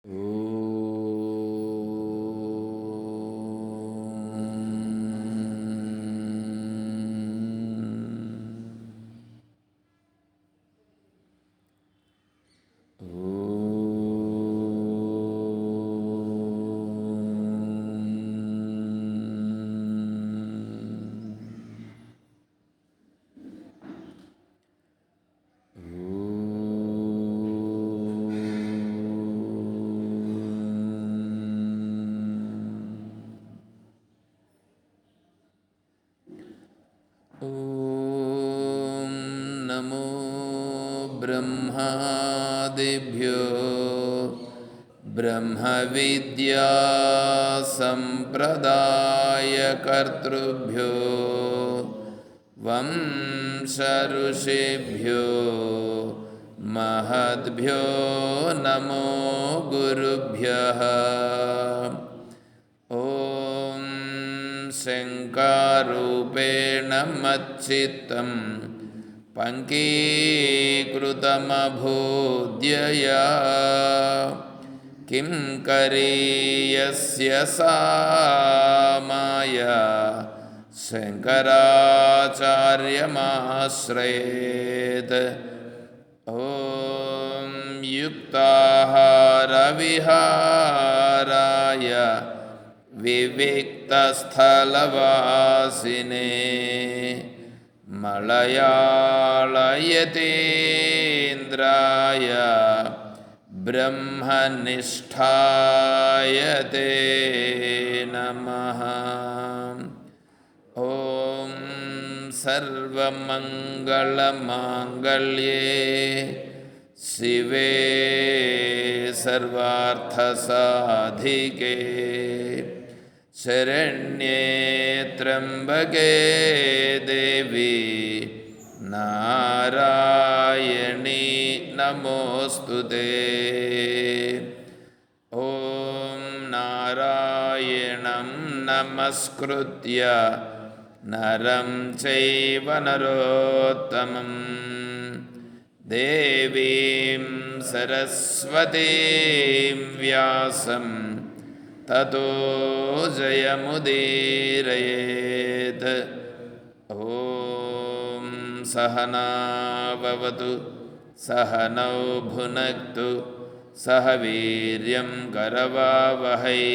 ॐ नमो ब्रह्मादिभ्यो ब्रह्मविद्यासम्प्रदायकर्तृभ्यो वंशऋषिभ्यो महद्भ्यो नमो गुरुभ्यः। ॐ शङ्कारूपेण मच्चित्तं पङ्कीकृतमभूद्यया किं करीयस्य सा माया शङ्कराचार्यमाश्रयेत्। ॐ युक्ताहारविहाराय विविक्तस्थलवासिने मलयाळयतीन्द्राय ब्रह्मनिष्ठाय ते नमः। ॐ सर्वमङ्गलमाङ्गल्ये शिवे सर्वार्थसाधिके शरण्ये त्र्यम्बके देवी नारायणी नमोऽस्तुते। ॐ नारायणं नमस्कृत्य नरं चैव नरोत्तमं देवीं सरस्वतीं व्यासं ततो जयमुदीरयेत्। ॐ सहना भवतु सहनौ भुनक्तु सह वीर्यं करवावहै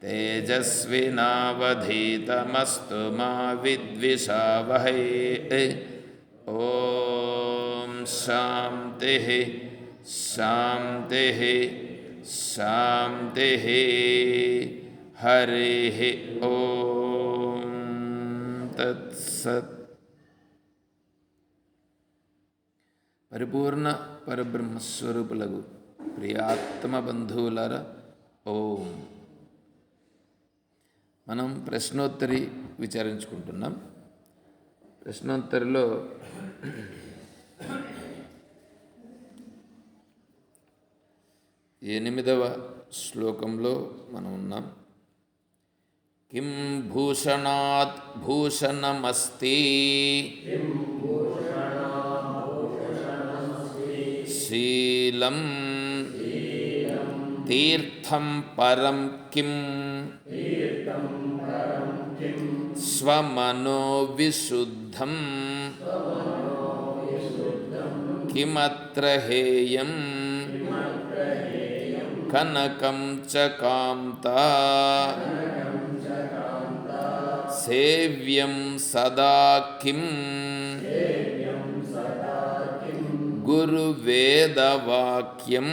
तेजस्विनावधीतमस्तु मा विद्विषावहै। ॐ शान्तिः शान्तिः शान्तिः। हरिः ॐ तत्सत्। పరిపూర్ణ పరబ్రహ్మస్వరూపులకు ప్రియాత్మ బంధువులారా, ఓం. మనం ప్రశ్నోత్తరి విచారించుకుంటున్నాం. ప్రశ్నోత్తరిలో 8వ శ్లోకంలో మనం ఉన్నాం. కిం భూషణాత్ భూషణమస్తి శీలం తీర్థం పరం కిం స్వమనో విశుద్ధం కిమత్ర హేయం కనకం చ కాంతా సేవ్యం సదా కిం గురువేదవాక్యం.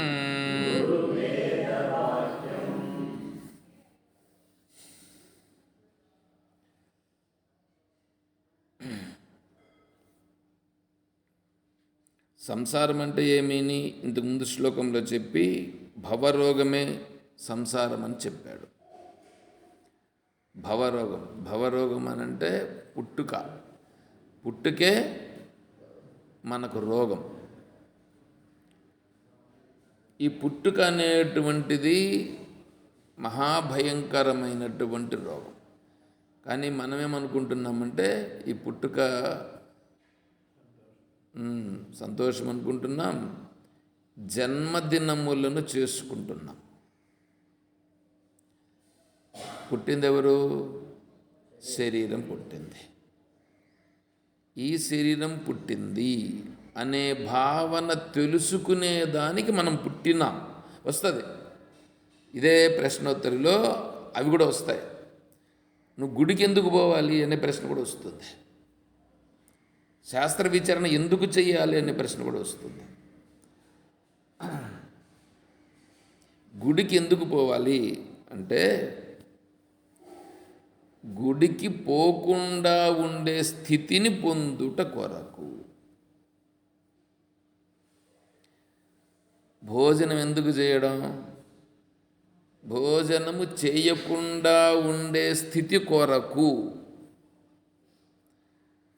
సంసారం అంటే ఏమీని ఇంతకుముందు శ్లోకంలో చెప్పి భవరోగమే సంసారం అని చెప్పాడు. భవరోగం అని అంటే పుట్టుకే మనకు రోగం. ఈ పుట్టుక అనేటువంటిది మహాభయంకరమైనటువంటి రోగం. కానీ మనమేమనుకుంటున్నామంటే ఈ పుట్టుక సంతోషం అనుకుంటున్నాం, జన్మదినములను చేసుకుంటున్నాం. పుట్టింది ఎవరు? శరీరం పుట్టింది. ఈ శరీరం పుట్టింది అనే భావన తెలుసుకునేదానికి మనం పుట్టినాం. వస్తుంది. ఇదే ప్రశ్నోత్తరిలో అవి కూడా వస్తాయి. నువ్వు గుడికి ఎందుకు పోవాలి అనే ప్రశ్న కూడా వస్తుంది. శాస్త్ర విచారణ ఎందుకు చెయ్యాలి అనే ప్రశ్న కూడా వస్తుంది. గుడికి ఎందుకు పోవాలి అంటే గుడికి పోకుండా ఉండే స్థితిని పొందుట కొరకు. భోజనం ఎందుకు చేయడం? భోజనము చేయకుండా ఉండే స్థితి కొరకు.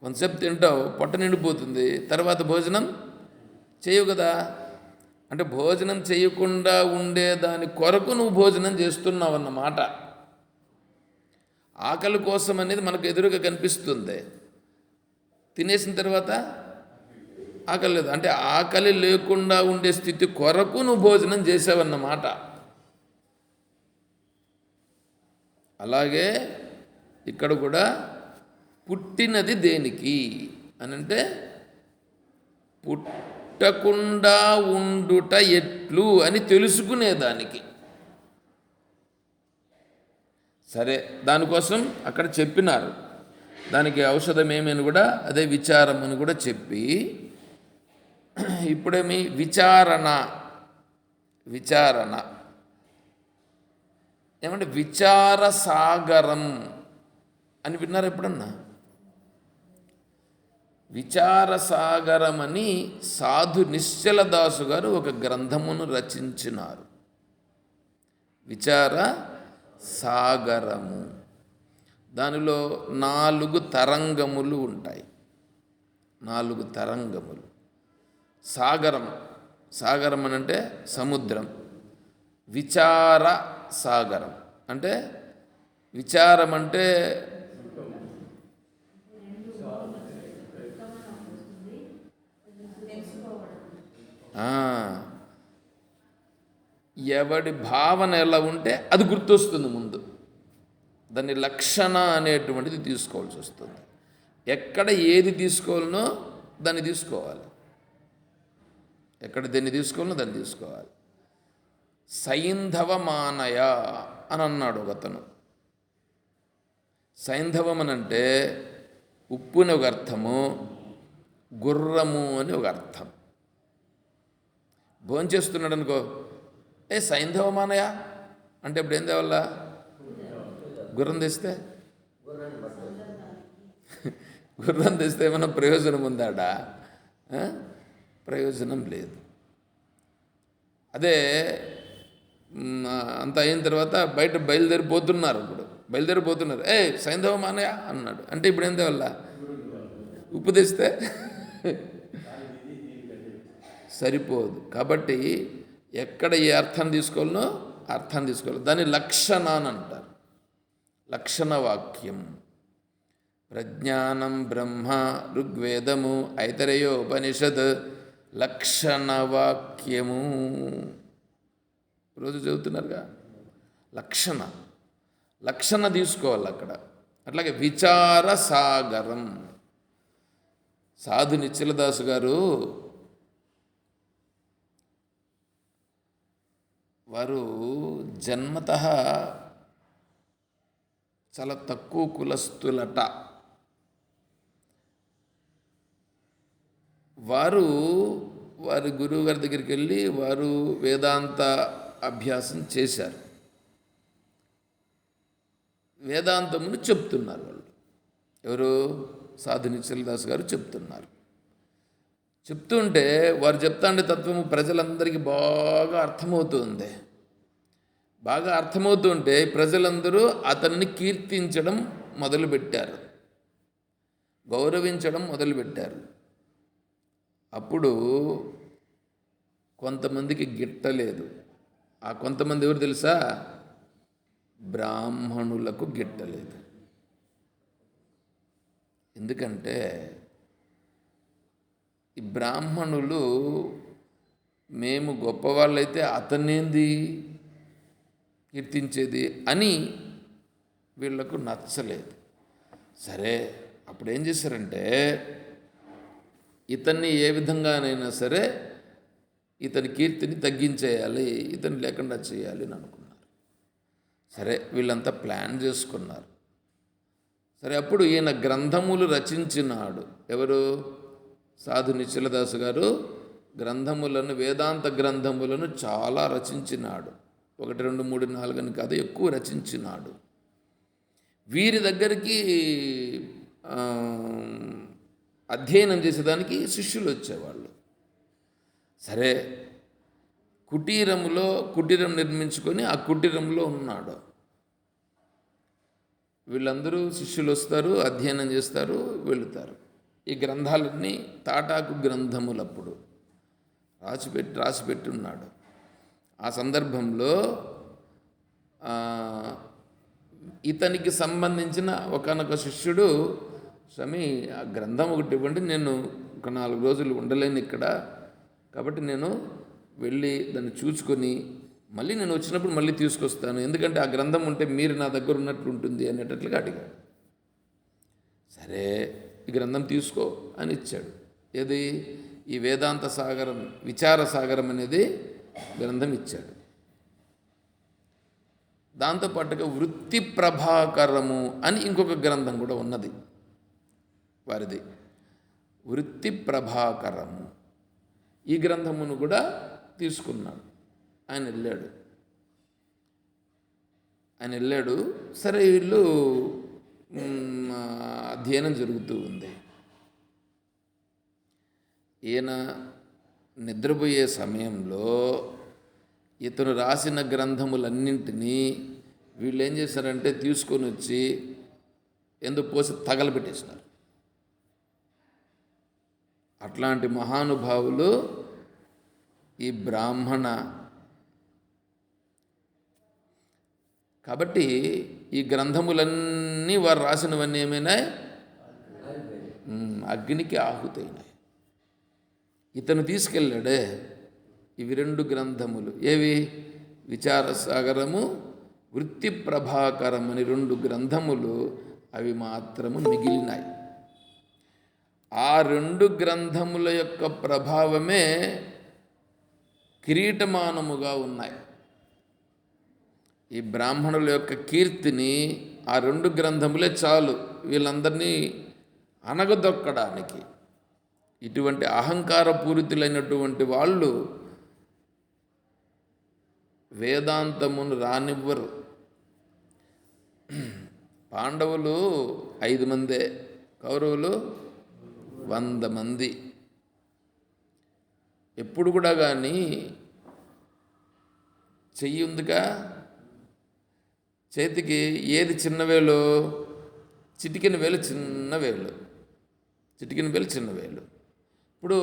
కొంతసేపు తింటావు, పొట్ట నిండిపోతుంది, తర్వాత భోజనం చేయవు కదా. అంటే భోజనం చేయకుండా ఉండే దాని కొరకు నువ్వు భోజనం చేస్తున్నావు అన్నమాట. ఆకలి కోసం అనేది మనకు ఎదురుగా కనిపిస్తుంది. తినేసిన తర్వాత ఆకలి లేదు అంటే ఆకలి లేకుండా ఉండే స్థితి కొరకు నువ్వు భోజనం చేసావన్నమాట. అలాగే ఇక్కడ కూడా పుట్టినది దేనికి అనంటే పుట్టకుండా ఉండుట ఎట్లు అని తెలుసుకునేదానికి. సరే, దానికోసం అక్కడ చెప్పినారు. దానికి ఔషధం ఏమని కూడా అదే విచారం అని కూడా చెప్పి, ఇప్పుడేమి విచారణ ఏమంటే విచార సాగరం అని విన్నారు ఎప్పుడన్నా? విచార సాగరం అని సాధు నిశ్చలదాసు గారు ఒక గ్రంథమును రచించినారు. విచార సాగరము. దానిలో 4 తరంగములు ఉంటాయి. 4 తరంగములు. సాగరం అని అంటే సముద్రం. విచార సాగరం అంటే విచారం అంటే ఎవడి భావన ఎలా ఉంటే అది గుర్తొస్తుంది ముందు. దాన్ని లక్షణ అనేటువంటిది తీసుకోవాల్సి వస్తుంది. ఎక్కడ ఏది తీసుకోవాలనో దాన్ని తీసుకోవాలి. ఎక్కడ దేన్ని తీసుకోవాలనో దాన్ని తీసుకోవాలి. సైంధవ మానయ అని అన్నాడు ఒకతను. సైంధవం అని అంటే ఉప్పు అని ఒక అర్థము, గుర్రము అని ఒక అర్థం. భోంచేస్తున్నాడు అనుకో, సైంధవ మానయ అంటే ఇప్పుడు ఏం తేవాల? గుర్రం తెస్తే ఏమైనా ప్రయోజనం ఉందాడా? ప్రయోజనం లేదు. అదే అంత అయిన తర్వాత బయట బయలుదేరిపోతున్నారు. సైంధవ మానయ అన్నాడు అంటే ఇప్పుడు ఏం తేవాల? ఉప్పు తెస్తే సరిపోదు. కాబట్టి ఎక్కడ ఏ అర్థం తీసుకోవాలనో అర్థం తీసుకోవాలి. దాన్ని లక్షణ అని అంటారు. లక్షణ వాక్యం. ప్రజ్ఞానం బ్రహ్మ ఋగ్వేదము ఐతరేయోపనిషద్ లక్షణ వాక్యము. రోజు చదువుతున్నారుగా. లక్షణ తీసుకోవాలి అక్కడ. అట్లాగే విచార సాగరం. సాధు నిశ్చలదాసు గారు వారు జన్మతః చాలా తక్కువ కులస్తులట. వారి గురువు గారి దగ్గరికి వెళ్ళి వారు వేదాంత అభ్యాసం చేశారు. వేదాంతమును చెప్తున్నారు వాళ్ళు. ఎవరు? సాధు నిశ్చలదాస్ గారు చెప్తున్నారు. చెప్తుంటే వారు చెప్తాండే తత్వము ప్రజలందరికీ బాగా అర్థమవుతుంటే ప్రజలందరూ అతన్ని కీర్తించడం మొదలుపెట్టారు, గౌరవించడం మొదలుపెట్టారు. అప్పుడు కొంతమందికి గిట్టలేదు. ఆ కొంతమంది ఎవరు తెలుసా? బ్రాహ్మణులకు గిట్టలేదు. ఎందుకంటే ఈ బ్రాహ్మణులు మేము గొప్పవాళ్ళైతే అతన్నేంది కీర్తించేది అని వీళ్లకు నచ్చలేదు. సరే, అప్పుడు ఏం చేశారంటే ఇతన్ని ఏ విధంగానైనా సరే ఇతని కీర్తిని తగ్గించేయాలి, ఇతను లేకుండా చేయాలి అని అనుకున్నారు. సరే, వీళ్ళంతా ప్లాన్ చేసుకున్నారు. సరే, అప్పుడు ఈయన గ్రంథములు రచించినాడు. ఎవరు? సాధు నిశ్చలదాసు గారు గ్రంథములను, వేదాంత గ్రంథములను చాలా రచించినాడు. 1, 2, 3, 4 అని కాదు, ఎక్కువ రచించినాడు. వీరి దగ్గరికి అధ్యయనం చేసేదానికి శిష్యులు వచ్చేవాళ్ళు. సరే, కుటీరం నిర్మించుకొని ఆ కుటీరంలో ఉన్నాడు. వీళ్ళందరూ శిష్యులు వస్తారు, అధ్యయనం చేస్తారు, వెళుతారు. ఈ గ్రంథాలన్నీ తాటాకు గ్రంథములప్పుడు రాసిపెట్టి ఉన్నాడు. ఆ సందర్భంలో ఇతనికి సంబంధించిన ఒకనొక శిష్యుడు, స్వామి ఆ గ్రంథం ఒకటి ఇవ్వండి, నేను ఒక 4 రోజులు ఉండలేను ఇక్కడ, కాబట్టి నేను వెళ్ళి దాన్ని చూసుకొని మళ్ళీ నేను వచ్చినప్పుడు మళ్ళీ తీసుకొస్తాను, ఎందుకంటే ఆ గ్రంథం ఉంటే మీరు నా దగ్గర ఉన్నట్లు ఉంటుంది అనేటట్లుగా అడిగాడు. సరే, ఈ గ్రంథం తీసుకో అని ఇచ్చాడు. ఏది? ఈ వేదాంత సాగరం, విచార సాగరం అనేది గ్రంథం ఇచ్చాడు. దాంతోపాటుగా వృత్తి ప్రభాకరము అని ఇంకొక గ్రంథం కూడా ఉన్నది వారిది, వృత్తి ప్రభాకరము. ఈ గ్రంథమును కూడా తీసుకున్నాడు. ఆయన వెళ్ళాడు. సరే, వీళ్ళు అధ్యయనం జరుగుతూ ఉంది. ఈయన నిద్రపోయే సమయంలో ఇతను రాసిన గ్రంథములన్నింటినీ వీళ్ళు ఏం చేశారంటే తీసుకొని వచ్చి ఎందుకు పోసి తగలబెట్టేసినారు. అట్లాంటి మహానుభావులు ఈ బ్రాహ్మణ. కాబట్టి ఈ గ్రంథములన్నీ వారు రాసినవన్నీ ఏమైనాయి? అగ్నికి ఆహుతైనాయి. ఇతను తీసుకెళ్ళాడే ఇవి 2 గ్రంథములు. ఏవి? విచారసాగరము, వృత్తి ప్రభాకరం అని 2 గ్రంథములు. అవి మాత్రము మిగిలినాయి. ఆ 2 గ్రంథముల యొక్క ప్రభావమే కిరీటమానముగా ఉన్నాయి. ఈ బ్రాహ్మణుల యొక్క కీర్తిని ఆ 2 గ్రంథములే చాలు వీళ్ళందరినీ అనగదొక్కడానికి. ఇటువంటి అహంకారపూరితులైనటువంటి వాళ్ళు వేదాంతమును రానివ్వరు. పాండవులు 5 మందే, కౌరవులు 100 మంది. ఎప్పుడు కూడా కానీ చెయ్యి ఉందిగా, చేతికి ఏది చిన్నవేలు? చిటికెన వేలు చిన్నవేలు, చిన్నవేలు. ఇప్పుడు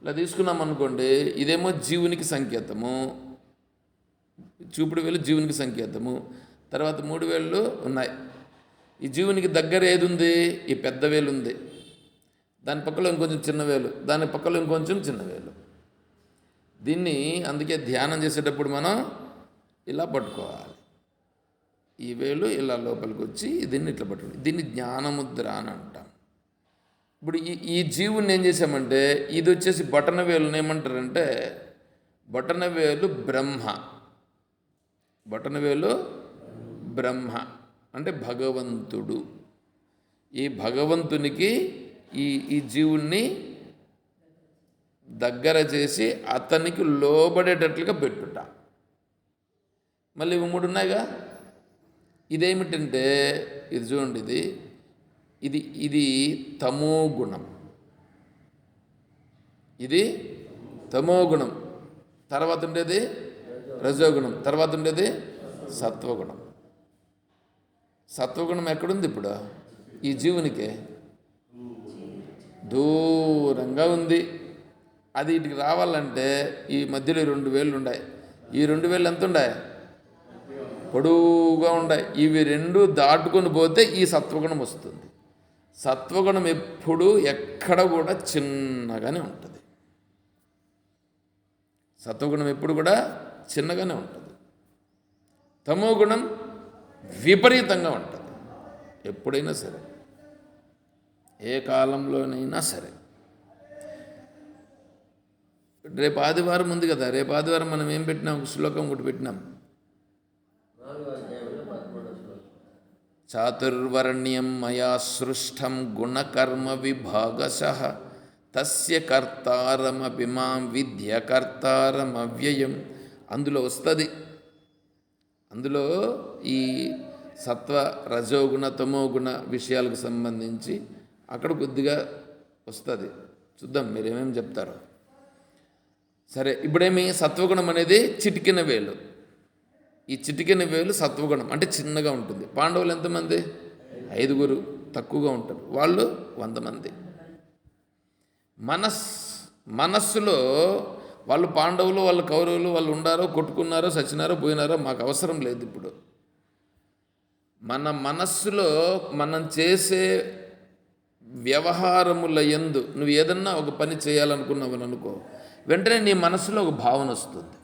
ఇలా తీసుకున్నాం అనుకోండి, ఇదేమో జీవునికి సంకేతము, చూపుడు వేలు జీవునికి సంకేతము. తర్వాత 3 వేళ్ళు ఉన్నాయి. ఈ జీవునికి దగ్గర ఏది ఉంది? ఈ పెద్ద వేలు ఉంది. దాని పక్కలో ఇంకొంచెం చిన్నవేలు, దాని పక్కలో ఇంకొంచెం చిన్నవేలు. దీన్ని అందుకే ధ్యానం చేసేటప్పుడు మనం ఇలా పట్టుకోవాలి. ఈ వేలు ఇలా లోపలికి వచ్చి దీన్ని ఇట్లా పట్టుకోవాలి. దీన్ని జ్ఞానముద్ర అని అంటాం. ఇప్పుడు ఈ జీవుని ఏం చేసామంటే, ఇది వచ్చేసి బొటన వేలుని ఏమంటారంటే, బొటన వేలు బ్రహ్మ అంటే భగవంతుడు. ఈ భగవంతునికి ఈ జీవుణ్ణి దగ్గర చేసి అతనికి లోబడేటట్లుగా పెట్టుట. మళ్ళీ ఇవి 3 ఉన్నాయిగా. ఇదేమిటంటే, ఇది చూడండి, ఇది తమో గుణం. ఇది తమో గుణం. తర్వాత ఉండేది రజోగుణం. తర్వాత ఉండేది సత్వగుణం. సత్వగుణం ఎక్కడుంది ఇప్పుడు? ఈ జీవునికే దూరంగా ఉంది. అది ఇటుకి రావాలంటే ఈ మధ్యలో 2 వేళ్ళు ఉన్నాయి. ఈ 2 వేళ్ళు ఎంత ఉన్నాయి? పొడువుగా ఉన్నాయి. ఇవి 2 దాటుకొని పోతే ఈ సత్వగుణం వస్తుంది. సత్వగుణం ఎప్పుడు ఎక్కడ కూడా చిన్నగానే ఉంటుంది. సత్వగుణం ఎప్పుడు కూడా చిన్నగానే ఉంటుంది. తమోగుణం విపరీతంగా ఉంటుంది. ఎప్పుడైనా సరే, ఏ కాలంలోనైనా సరే. రేపు ఆదివారం ఉంది కదా, రేపు ఆదివారం మనం ఏం పెట్టినాం? ఒక శ్లోకం ఒకటి పెట్టినాం. చాతుర్వర్ణ్యం మయా సృష్టం గుణకర్మ విభాగశః తస్య కర్తారమపి మాం విద్య కర్తారమవ్యయం. అందులో వస్తుంది. అందులో ఈ సత్వ రజోగుణ తమోగుణ విషయాలకు సంబంధించి అక్కడ కొద్దిగా వస్తుంది. చూద్దాం మీరేమేమి చెప్తారో. సరే, ఇప్పుడేమి సత్వగుణం అనేది చిటికెన వేలు. ఈ చిటికెన వేలు సత్వగుణం అంటే చిన్నగా ఉంటుంది. పాండవులు ఎంతమంది? 5, తక్కువగా ఉంటారు. వాళ్ళు 100 మంది. మనస్సులో వాళ్ళు పాండవులు, వాళ్ళు కౌరవులు, వాళ్ళు ఉండారో, కొట్టుకున్నారో, సచ్చినారో, పోయినారో మాకు అవసరం లేదు. ఇప్పుడు మన మనస్సులో మనం చేసే వ్యవహారముల యందు నువ్వు ఏదన్నా ఒక పని చేయాలనుకున్నావు అనుకో, వెంటనే నీ మనస్సులో ఒక భావన వస్తుంది.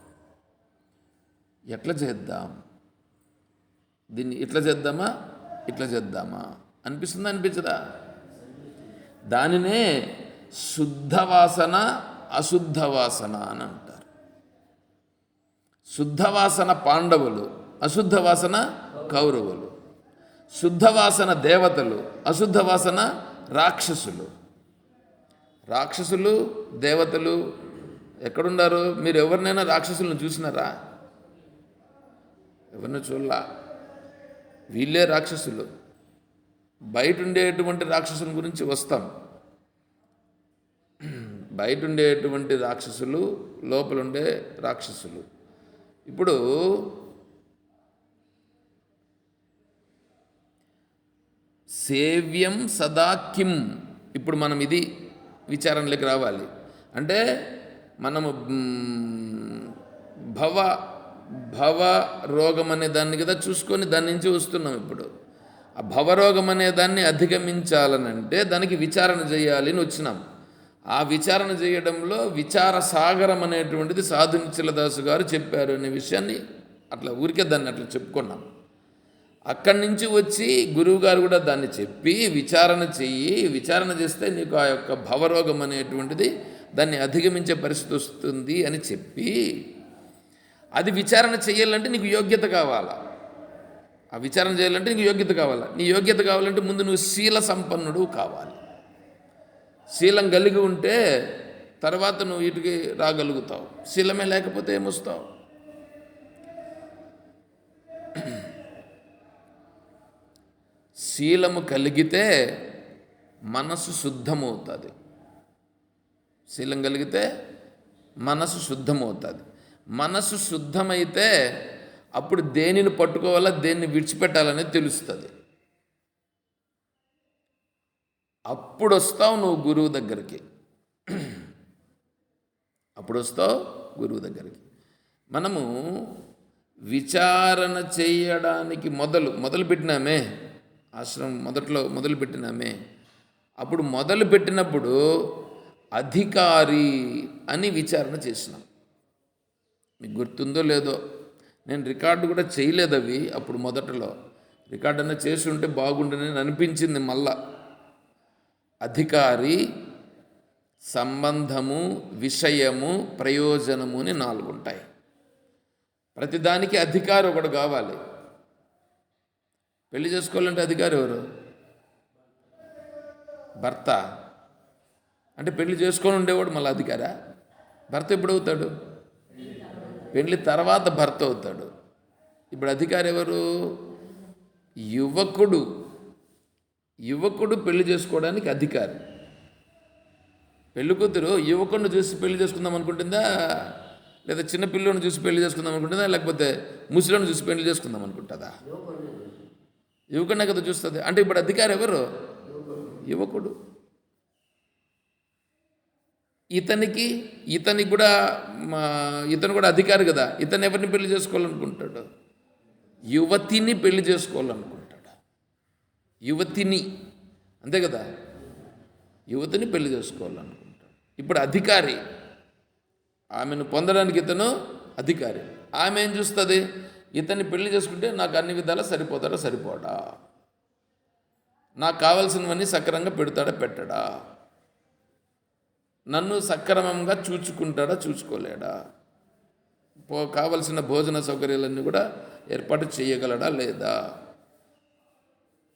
ఎట్లా చేద్దాం, దీన్ని ఇట్లా చేద్దామా, ఇట్లా చేద్దామా అనిపిస్తుందా, అనిపించదా? దానినే శుద్ధవాసన అశుద్ధవాసన అని అంటారు. శుద్ధవాసన పాండవులు, అశుద్ధవాసన కౌరవులు. శుద్ధవాసన దేవతలు, అశుద్ధవాసన రాక్షసులు. రాక్షసులు దేవతలు ఎక్కడున్నారు? మీరు ఎవరినైనా రాక్షసులను చూసినారా? ఎవరిని చూడలా. వీళ్ళే రాక్షసులు. బయట ఉండేటువంటి రాక్షసుల గురించి వస్తాం. బయట ఉండేటువంటి రాక్షసులు, లోపల ఉండే రాక్షసులు. ఇప్పుడు సేవ్యం సదా కిం. ఇప్పుడు మనం ఇది విచారణలోకి రావాలి. అంటే మనము భవ రోగం అనే దాన్ని కదా చూసుకొని దాని నుంచి వస్తున్నాం. ఇప్పుడు ఆ భవరోగం అనే దాన్ని అధిగమించాలనంటే దానికి విచారణ చేయాలి అని వచ్చినాం. ఆ విచారణ చేయడంలో విచార సాగరం అనేటువంటిది సాధు నిశ్చలదాసు గారు చెప్పారు అనే విషయాన్ని అట్లా ఊరికే దాన్ని అట్లా చెప్పుకున్నాం. అక్కడి నుంచి వచ్చి గురువుగారు కూడా దాన్ని చెప్పి విచారణ చెయ్యి, విచారణ చేస్తే నీకు ఆ యొక్క భవరోగం అనేటువంటిది దాన్ని అధిగమించే పరిస్థితి వస్తుంది అని చెప్పి, అది విచారణ చేయాలంటే నీకు యోగ్యత కావాలా. ఆ విచారణ చేయాలంటే నీకు యోగ్యత కావాలా. నీ యోగ్యత కావాలంటే ముందు నువ్వు శీల సంపన్నుడు కావాలి. శీలం కలిగి ఉంటే తర్వాత నువ్వు వీటికి రాగలుగుతావు. శీలమే లేకపోతే ఏమొస్తావు? శీలము కలిగితే మనసు శుద్ధమవుతుంది. శీలం కలిగితే మనసు శుద్ధమవుతుంది. మనసు శుద్ధమైతే అప్పుడు దేనిని పట్టుకోవాలా, దేన్ని విడిచిపెట్టాలనేది తెలుస్తుంది. అప్పుడు వస్తావు నువ్వు గురువు దగ్గరికి. అప్పుడు వస్తావు గురువు దగ్గరికి. మనము విచారణ చేయడానికి మొదలు పెట్టినామే, ఆశ్రమం మొదలు పెట్టినామే. అప్పుడు మొదలు పెట్టినప్పుడు అధికారి అని విచారణ చేసినాం. మీకు గుర్తుందో లేదో, నేను రికార్డు కూడా చేయలేదు అవి. అప్పుడు మొదటలో రికార్డు అన్నా చేసి ఉంటే బాగుండని అనిపించింది. మళ్ళా అధికారి, సంబంధము, విషయము, ప్రయోజనము అని 4 ఉంటాయి. ప్రతిదానికి అధికారి ఒకడు కావాలి. పెళ్లి చేసుకోవాలంటే అధికారి ఎవరు? భర్త. అంటే పెళ్లి చేసుకొని ఉండేవాడు మళ్ళీ అధికారా? భర్త ఎప్పుడు అవుతాడు? పెళ్లి తర్వాత భర్త అవుతాడు. ఇప్పుడు అధికారి ఎవరు? యువకుడు పెళ్లి చేసుకోవడానికి అధికారి. పెళ్లి కూతురు యువకుడిని చూసి పెళ్లి చేసుకుందాం అనుకుంటుందా, లేదా చిన్న పిల్లని చూసి పెళ్లి చేసుకుందాం అనుకుంటుందా, లేకపోతే ముసలిని చూసి పెళ్లి చేసుకుందాం అనుకుంటుందా? యువకుడినే కదా చూస్తుంది. అంటే ఇప్పుడు అధికారి ఎవరు? యువకుడు. ఇతనికి కూడా ఇతను కూడా అధికారి కదా. ఇతను ఎవరిని పెళ్లి చేసుకోవాలనుకుంటాడు? యువతిని పెళ్లి చేసుకోవాలనుకుంటాడు. యువతిని, అంతే కదా, యువతిని పెళ్లి చేసుకోవాలనుకుంటాడు. ఇప్పుడు అధికారి, ఆమెను పొందడానికి ఇతను అధికారి. ఆమె ఏం చూస్తుంది? ఇతన్ని పెళ్లి చేసుకుంటే నాకు అన్ని విధాలా సరిపోతాడా సరిపోడా, నాకు కావాల్సినవన్నీ సక్రమంగా పెడతాడా పెట్టడా, నన్ను సక్రమంగా చూచుకుంటాడా చూసుకోలేడా, కావలసిన భోజన సౌకర్యాలన్నీ కూడా ఏర్పాటు చేయగలడా లేదా,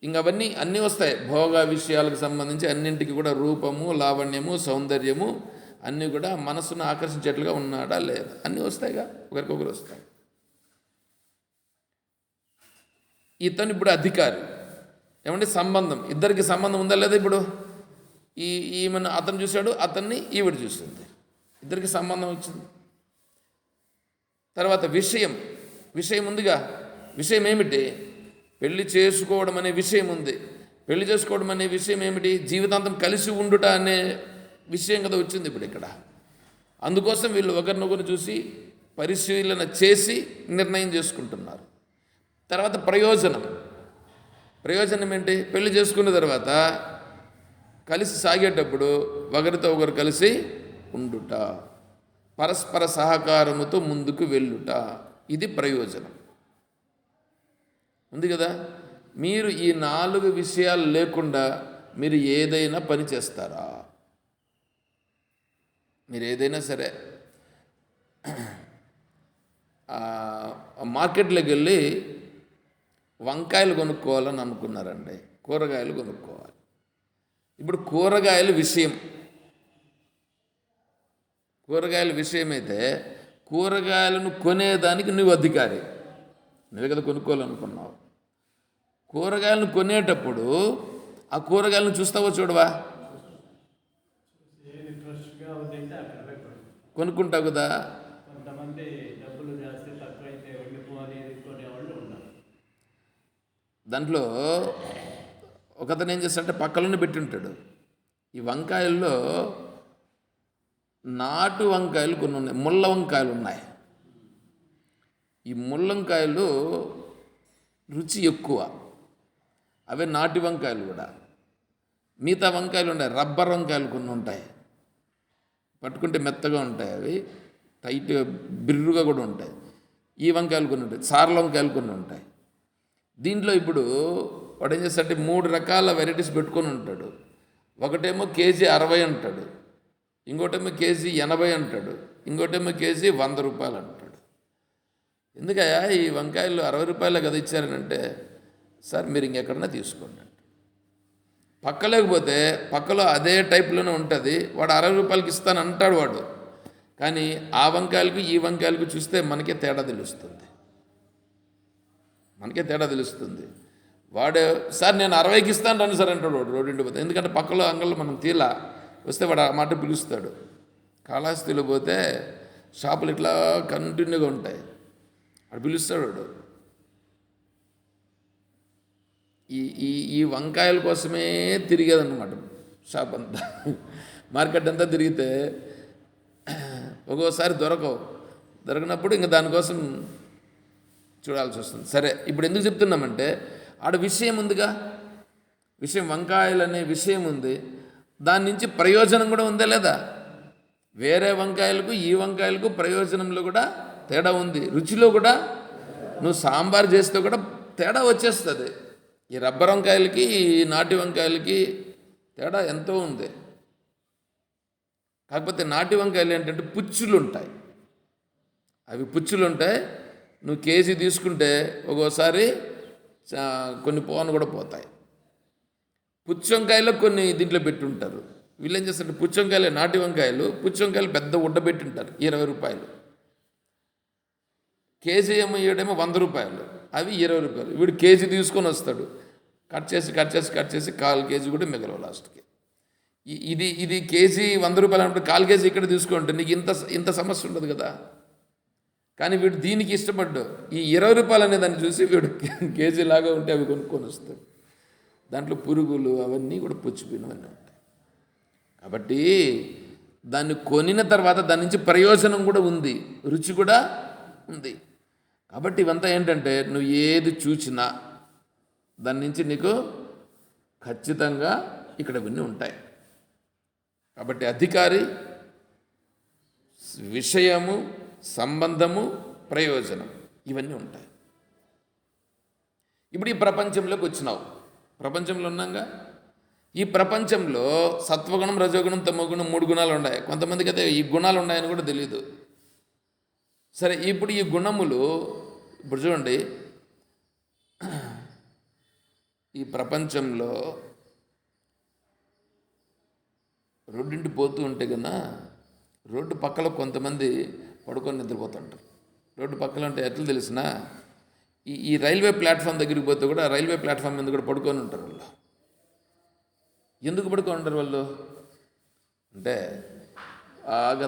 అవన్నీ అన్నీ వస్తాయి. భోగ విషయాలకు సంబంధించి అన్నింటికి కూడా రూపము, లావణ్యము, సౌందర్యము అన్నీ కూడా మనసును ఆకర్షించేట్లుగా ఉన్నాడా లేదా, అన్నీ వస్తాయిగా, ఒకరికొకరు వస్తాయి. ఇతను ఇప్పుడు అధికారి, ఏమంటే సంబంధం, ఇద్దరికి సంబంధం ఉందా లేదా, ఇప్పుడు ఈమెను అతను చూశాడు, అతన్ని ఈవిడ చూస్తుంది, ఇద్దరికి సంబంధం వచ్చింది. తర్వాత విషయం ఉందిగా, విషయం ఏమిటి, పెళ్లి చేసుకోవడం అనే విషయం ఉంది. పెళ్లి చేసుకోవడం అనే విషయం ఏమిటి, జీవితాంతం కలిసి ఉండుట అనే విషయం కదా వచ్చింది ఇప్పుడు ఇక్కడ. అందుకోసం వీళ్ళు ఒకరినొకరు చూసి పరిశీలన చేసి నిర్ణయం చేసుకుంటున్నారు. తర్వాత ప్రయోజనం ఏంటి, పెళ్లి చేసుకున్న తర్వాత కలిసి సాగేటప్పుడు ఒకరితో ఒకరు కలిసి ఉండుట, పరస్పర సహకారముతో ముందుకు వెళ్ళుట, ఇది ప్రయోజనం ఉంది కదా. మీరు ఈ 4 విషయాలు లేకుండా మీరు ఏదైనా పని చేస్తారా, మీరు ఏదైనా సరే మార్కెట్లోకి వెళ్ళి వంకాయలు కొనుక్కోవాలని అనుకున్నారండి, కూరగాయలు కొనుక్కోవాలి. ఇప్పుడు కూరగాయల విషయం అయితే కూరగాయలను కొనేదానికి నువ్వు అధికారి, నువ్వే కదా కొనుక్కోవాలనుకున్నావు. కూరగాయలను కొనేటప్పుడు ఆ కూరగాయలను చూస్తావో చూడవా, కొనుక్కుంటావు కదా. దాంట్లో ఒకతను ఏం చేస్తాడంటే పక్కలోనే పెట్టి ఉంటాడు. ఈ వంకాయల్లో నాటు వంకాయలు కొన్ని ఉన్నాయి, ముళ్ళ వంకాయలు ఉన్నాయి. ఈ ముల్లంకాయలు రుచి ఎక్కువ, అవే నాటి వంకాయలు కూడా. మిగతా వంకాయలు ఉన్నాయి, రబ్బర్ వంకాయలు కొన్ని ఉంటాయి, పట్టుకుంటే మెత్తగా ఉంటాయి, అవి టైట్గా బిర్రుగా కూడా ఉంటాయి. ఈ వంకాయలు కొన్ని ఉంటాయి, సార్ల వంకాయలు కొన్ని ఉంటాయి. దీంట్లో ఇప్పుడు వాడు ఏం చేస్తాడంటే 3 రకాల వెరైటీస్ పెట్టుకొని ఉంటాడు. ఒకటేమో కేజీ 60 అంటాడు, ఇంకోటేమో కేజీ 80 అంటాడు, ఇంకోటేమో కేజీ 100 రూపాయలు అంటాడు. ఎందుకయ్యా ఈ వంకాయలు 60 రూపాయలే కదా ఇచ్చారనంటే, సార్ మీరు ఇంకెక్కడన్నా తీసుకోండి అంటే. పక్కలేకపోతే పక్కలో అదే టైప్లోనే ఉంటుంది, వాడు 60 రూపాయలకి ఇస్తాను అంటాడు వాడు. కానీ ఆ వంకాయలకు ఈ వంకాయలకు చూస్తే మనకే తేడా తెలుస్తుంది. వాడు సార్ నేను 60కి ఇస్తాను రండి సార్ అంటాడు వాడు రోడ్డు పోతే. ఎందుకంటే పక్కలో అంగళ్ళు మనం తీలా వస్తే వాడు ఆ మాట పిలుస్తాడు. కాళహస్తిలో పోతే షాపులు ఇట్లా కంటిన్యూగా ఉంటాయి, వాడు పిలుస్తాడు వాడు. ఈ వంకాయల కోసమే తిరిగేదన్నమాట షాప్ అంతా, మార్కెట్ అంతా తిరిగితే ఒక్కోసారి దొరకనప్పుడు ఇంకా దానికోసం చూడాల్సి వస్తుంది. సరే, ఇప్పుడు ఎందుకు చెప్తున్నామంటే ఆడ విషయం ఉందిగా, వంకాయలు అనే విషయం ఉంది, దాని నుంచి ప్రయోజనం కూడా ఉందా లేదా. వేరే వంకాయలకు ఈ వంకాయలకు ప్రయోజనంలో కూడా తేడా ఉంది, రుచిలో కూడా. నువ్వు సాంబార్ చేస్తే కూడా తేడా వచ్చేస్తుంది. ఈ రబ్బర్ వంకాయలకి ఈ నాటి వంకాయలకి తేడా ఎంతో ఉంది. కాకపోతే నాటి వంకాయలు ఏంటంటే పుచ్చులు ఉంటాయి, నువ్వు కేజీ తీసుకుంటే ఒక్కోసారి కొన్ని పోను కూడా పోతాయి. పుచ్చి వంకాయలు కొన్ని దీంట్లో పెట్టుంటారు. వీళ్ళు ఏం చేస్తారు, పుచ్చి వంకాయలు నాటి వంకాయలు, పుచ్చి వంకాయలు పెద్ద ఉడ్డబెట్టింటారు 20 రూపాయలు. కేజీ ఏమో 100 రూపాయలు, అవి 20 రూపాయలు. వీడు కేజీ తీసుకొని వస్తాడు, కట్ చేసి 1/4 కేజీ కూడా మిగలవు లాస్ట్కి. ఇది కేజీ 100 రూపాయలు అంటే 1/4 కేజీ ఇక్కడ తీసుకుంటే నీకు ఇంత సమస్య ఉండదు కదా. కానీ వీడు దీనికి ఇష్టపడ్డు ఈ 20 రూపాయలు అనే దాన్ని చూసి వీడు కేజీ లాగా ఉంటే అవి కొనుక్కొని వస్తాడు. దాంట్లో పురుగులు అవన్నీ కూడా పుచ్చిపోయినవన్నీ ఉంటాయి. కాబట్టి దాన్ని కొనిన తర్వాత దాని నుంచి ప్రయోజనం కూడా ఉంది, రుచి కూడా ఉంది. కాబట్టి ఇవంతా ఏంటంటే నువ్వు ఏది చూసినా దాని నుంచి నీకు ఖచ్చితంగా ఇక్కడ ఇవన్నీ ఉంటాయి. కాబట్టి అధికారి, విషయము, సంబంధము, ప్రయోజనం ఇవన్నీ ఉంటాయి. ఇప్పుడు ఈ ప్రపంచంలోకి వచ్చినావు, ప్రపంచంలో ఉన్నాగా. ఈ ప్రపంచంలో సత్వగుణం, రజోగుణం, తమోగుణం 3 గుణాలు ఉన్నాయి. కొంతమందికి అయితే ఈ గుణాలు ఉన్నాయని కూడా తెలియదు. సరే, ఇప్పుడు ఈ గుణములు, ఇప్పుడు చూడండి, ఈ ప్రపంచంలో రోడ్డింటి పోతూ ఉంటే కన్నా రోడ్డు పక్కలో కొంతమంది పడుకొని నిద్రపోతుంటారు. రోడ్డు పక్కలో అంటే ఎట్లా తెలిసినా, ఈ రైల్వే ప్లాట్ఫామ్ దగ్గరికి పోతే కూడా రైల్వే ప్లాట్ఫామ్ మీద కూడా పడుకొని ఉంటారు వాళ్ళు. ఎందుకు పడుకొని ఉంటారు వాళ్ళు అంటే, బాగా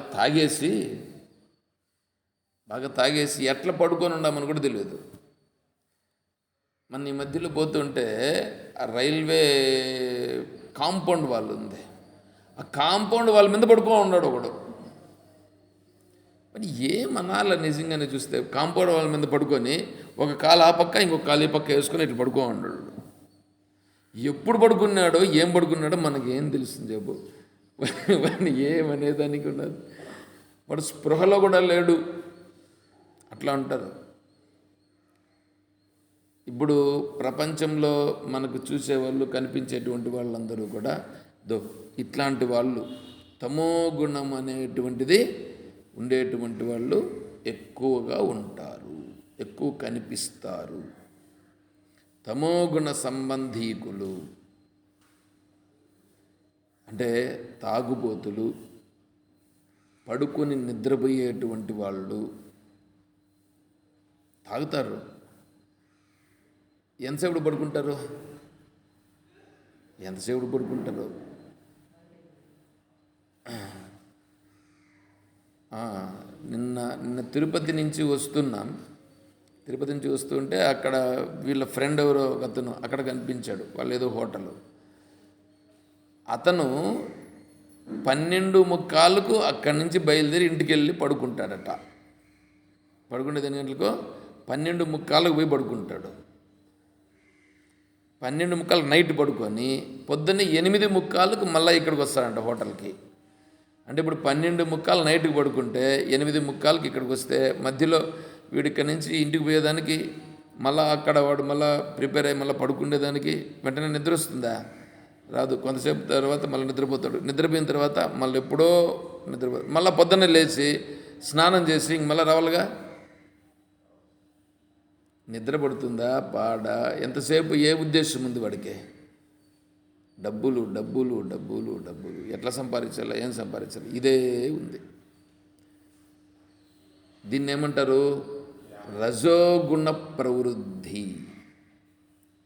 తాగేసి ఎట్లా పడుకొని ఉండమని కూడా తెలియదు. మన ఈ మధ్యలో పోతుంటే ఆ రైల్వే కాంపౌండ్ వాళ్ళు ఉంది, ఆ కాంపౌండ్ వాళ్ళ మీద పడుకో ఉన్నాడు ఒకడు. మరి ఏమనాల నిజంగానే చూస్తే, కాంపౌండ్ వాళ్ళ మీద పడుకొని ఒక కాలు ఆ పక్క ఇంకొక కాలు ఈ పక్క వేసుకొని ఇట్లా పడుకో ఉన్నాడు. ఎప్పుడు పడుకున్నాడో ఏం పడుకున్నాడో మనకేం తెలుస్తుంది చెప్పు. వాడిని ఏమనేదానికి ఉన్నది, వాడు స్పృహలో కూడా లేడు. అట్లా అంటారు. ఇప్పుడు ప్రపంచంలో మనకు చూసేవాళ్ళు, కనిపించేటువంటి వాళ్ళందరూ కూడా ఇట్లాంటి వాళ్ళు, తమో గుణం అనేటువంటిది ఉండేటువంటి వాళ్ళు ఎక్కువగా ఉంటారు, ఎక్కువ కనిపిస్తారు. తమోగుణ సంబంధీకులు అంటే తాగుబోతులు, పడుకొని నిద్రపోయేటువంటి వాళ్ళు. తాగుతారు, ఎంతసేపు పడుకుంటారు. నిన్న తిరుపతి నుంచి వస్తుంటే అక్కడ వీళ్ళ ఫ్రెండ్ ఎవరో అతను అక్కడ కనిపించాడు. వాళ్ళు ఏదో హోటల్, అతను 12:45 అక్కడి నుంచి బయలుదేరి ఇంటికి వెళ్ళి పడుకుంటాడట. పడుకుంటే 8 గంటలకు 12:45 పోయి పడుకుంటాడు. 12:45 నైట్ పడుకొని పొద్దున్నే 8:45 మళ్ళీ ఇక్కడికి వస్తాడంట హోటల్కి. అంటే ఇప్పుడు 12:45 నైట్కి పడుకుంటే 8:45 ఇక్కడికి వస్తే మధ్యలో వీడి ఇక్కడి నుంచి ఇంటికి పోయేదానికి, మళ్ళీ అక్కడ వాడు మళ్ళీ ప్రిపేర్ అయ్యి మళ్ళీ పడుకునేదానికి వెంటనే నిద్ర వస్తుందా? రాదు. కొంతసేపు తర్వాత మళ్ళీ నిద్రపోతాడు. నిద్రపోయిన తర్వాత మళ్ళీ ఎప్పుడో నిద్రపోతాడు. మళ్ళీ పొద్దున్నే లేచి స్నానం చేసి ఇంక మళ్ళీ రావాలిగా. నిద్ర పడుతుందా? పాడా? ఎంతసేపు ఏ ఉద్దేశం ఉంది వాడికి? డబ్బులు. ఎట్లా సంపాదించాలా, ఏం సంపాదించాలి, ఇదే ఉంది. దీన్ని ఏమంటారు? రజోగుణ ప్రవృద్ధి.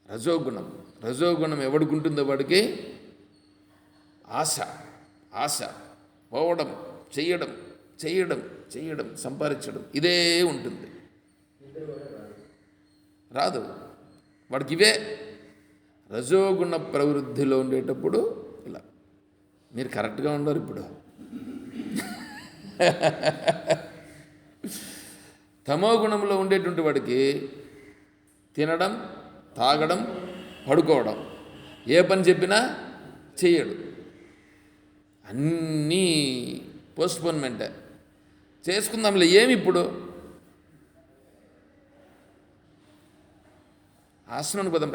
రజోగుణం ఎవడికి ఉంటుందో వాడికి ఆశ, పోవడం, చెయ్యడం, సంపాదించడం, ఇదే ఉంటుంది. రాదు వాడికి. ఇవే రజోగుణ ప్రవృద్ధిలో ఉండేటప్పుడు ఇలా. మీరు కరెక్ట్గా ఉండరు ఇప్పుడు. తమో గుణంలో ఉండేటువంటి వాడికి తినడం, తాగడం, పడుకోవడం, ఏ పని చెప్పినా చెయ్యడు. అన్నీ పోస్ట్పోన్మెంటే. చేసుకుందాంలే, ఏమి ఇప్పుడు ఆశ్రమానికి పోతాం.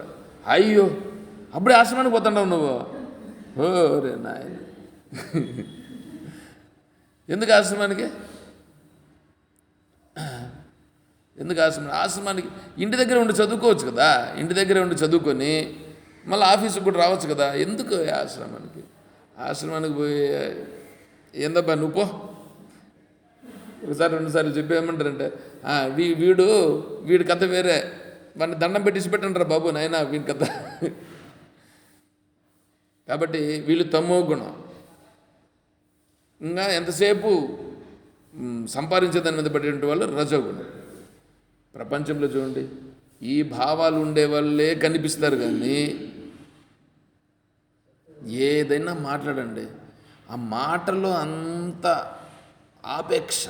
అయ్యో, అప్పుడే ఆశ్రమానికి పోతుండవు నువ్వు? ఓరే నాయన, ఎందుకు ఆశ్రమానికి? ఆశ్రమానికి ఇంటి దగ్గర ఉండి చదువుకోవచ్చు కదా. ఇంటి దగ్గర ఉండి చదువుకొని మళ్ళీ ఆఫీసుకు కూడా రావచ్చు కదా. ఎందుకు ఆశ్రమానికి పోయి ఏందబ్బా నువ్వు పో. ఒకసారి 2 సార్లు చెప్పేయమంటారంటే, వీడి కథ వేరే, వాడిని దండం పెట్టిసి పెట్టంటారా బాబు నాయన వీడి కథ. కాబట్టి వీళ్ళు తమో గుణం. ఇంకా ఎంతసేపు సంపాదించే దాని మీద పడేటువంటి వాళ్ళు రజోగుణం. ప్రపంచంలో చూడండి, ఈ భావాలు ఉండే వాళ్ళే కనిపిస్తారు. కానీ ఏదైనా మాట్లాడండి, ఆ మాటలో అంత ఆపేక్ష,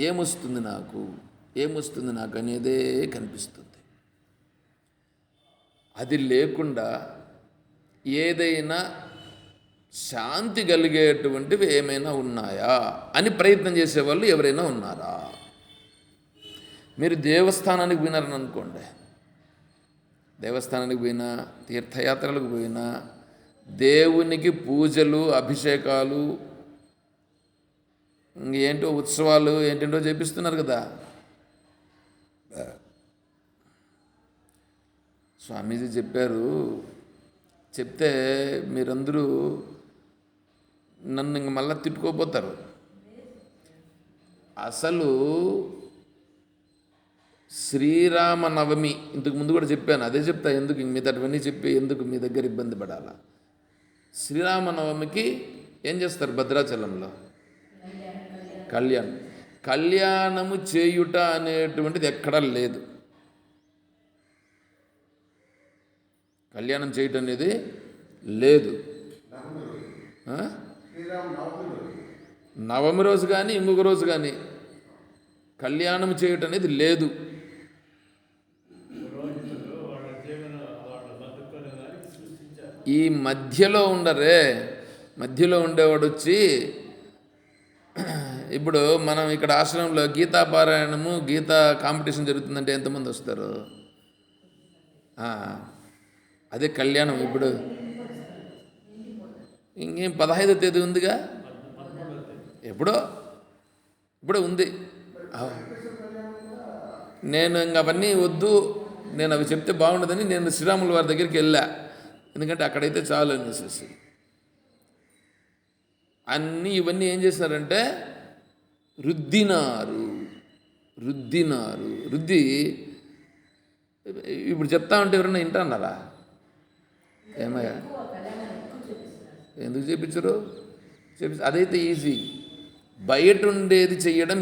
ఏమొస్తుంది నాకు అనేదే కనిపిస్తుంది. అది లేకుండా ఏదైనా శాంతి కలిగేటువంటివి ఏమైనా ఉన్నాయా అని ప్రయత్నం చేసేవాళ్ళు ఎవరైనా ఉన్నారా? మీరు దేవస్థానానికి వినారని అనుకోండి, దేవస్థానానికి పోయినా, తీర్థయాత్రలకు పోయినా, దేవునికి పూజలు, అభిషేకాలు, ఇంకేంటో ఉత్సవాలు ఏంటంటో చేపిస్తున్నారు కదా. స్వామీజీ చెప్పారు, చెప్తే మీరందరూ నన్ను ఇంక మళ్ళీ తిట్టుకోపోతారు. అసలు శ్రీరామనవమి ఇంతకు ముందు కూడా చెప్పాను, అదే చెప్తా, ఎందుకు ఇంక మీదటవన్నీ చెప్పి ఎందుకు మీ దగ్గర ఇబ్బంది పడాలా. శ్రీరామనవమికి ఏం చేస్తారు భద్రాచలంలో? కళ్యాణము చేయుట అనేటువంటిది ఎక్కడా లేదు. కళ్యాణం చేయటం అనేది లేదు. నవమి రోజు కానీ ఇంకొక రోజు కానీ కళ్యాణం చేయటం అనేది లేదు. ఈ మధ్యలో ఉండరే, మధ్యలో ఉండేవాడు వచ్చి, ఇప్పుడు మనం ఇక్కడ ఆశ్రమంలో గీతాపారాయణము, గీతా కాంపిటీషన్ జరుగుతుందంటే ఎంతమంది వస్తారు? అదే కళ్యాణం. ఇప్పుడు ఇంకేం 15వ తేదీ ఉందిగా, ఇప్పుడే ఉంది. నేను ఇంక అవన్నీ వద్దు, నేను అవి చెప్తే బాగుండదని నేను శ్రీరాముల వారి దగ్గరికి వెళ్ళా. ఎందుకంటే అక్కడైతే చాలు అనేసి అన్నీ ఇవన్నీ ఏం చేశారంటే రుద్ది ఇప్పుడు చెప్తా ఉంటే ఎవరన్నా వింటున్నారా? ఏమయ్యా ఎందుకు చేయించరు? అదైతే ఈజీ. బయట ఉండేది చేయడం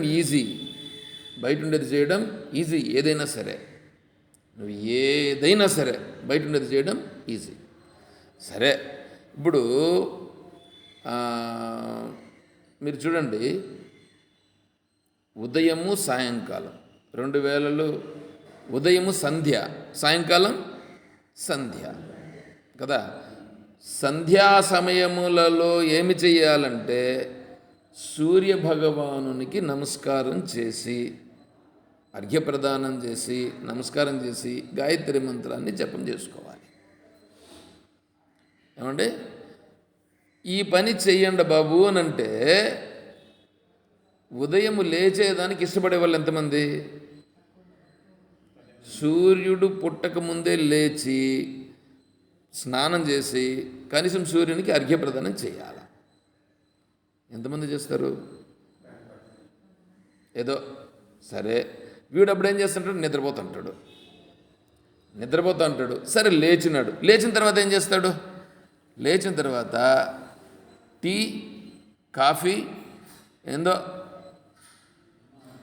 ఈజీ. ఏదైనా సరే, నువ్వు ఏదైనా సరే బయట ఉండేది చేయడం ఈజీ. సరే, ఇప్పుడు మీరు చూడండి, ఉదయము సాయంకాలం 2 వేళలు, ఉదయము సంధ్య, సాయంకాలం సంధ్య కదా. సంధ్యా సమయములలో ఏమి చేయాలంటే సూర్యభగవానునికి నమస్కారం చేసి, అర్ఘ్యప్రదానం చేసి, నమస్కారం చేసి గాయత్రి మంత్రాన్ని జపం చేసుకోవాలి. ఏమండి, ఈ పని చెయ్యండి బాబు అని అంటే ఉదయము లేచేదానికి ఇష్టపడే వాళ్ళు ఎంతమంది? సూర్యుడు పుట్టక ముందే లేచి స్నానం చేసి కనీసం సూర్యునికి అర్ఘ్యప్రదానం చేయాలి. ఎంతమంది చేస్తారు? ఏదో సరే, వీడు అప్పుడు ఏం చేస్తుంటాడు? నిద్రపోతుంటాడు. సరే, లేచిన తర్వాత ఏం చేస్తాడు? లేచిన తర్వాత టీ, కాఫీ ఏందో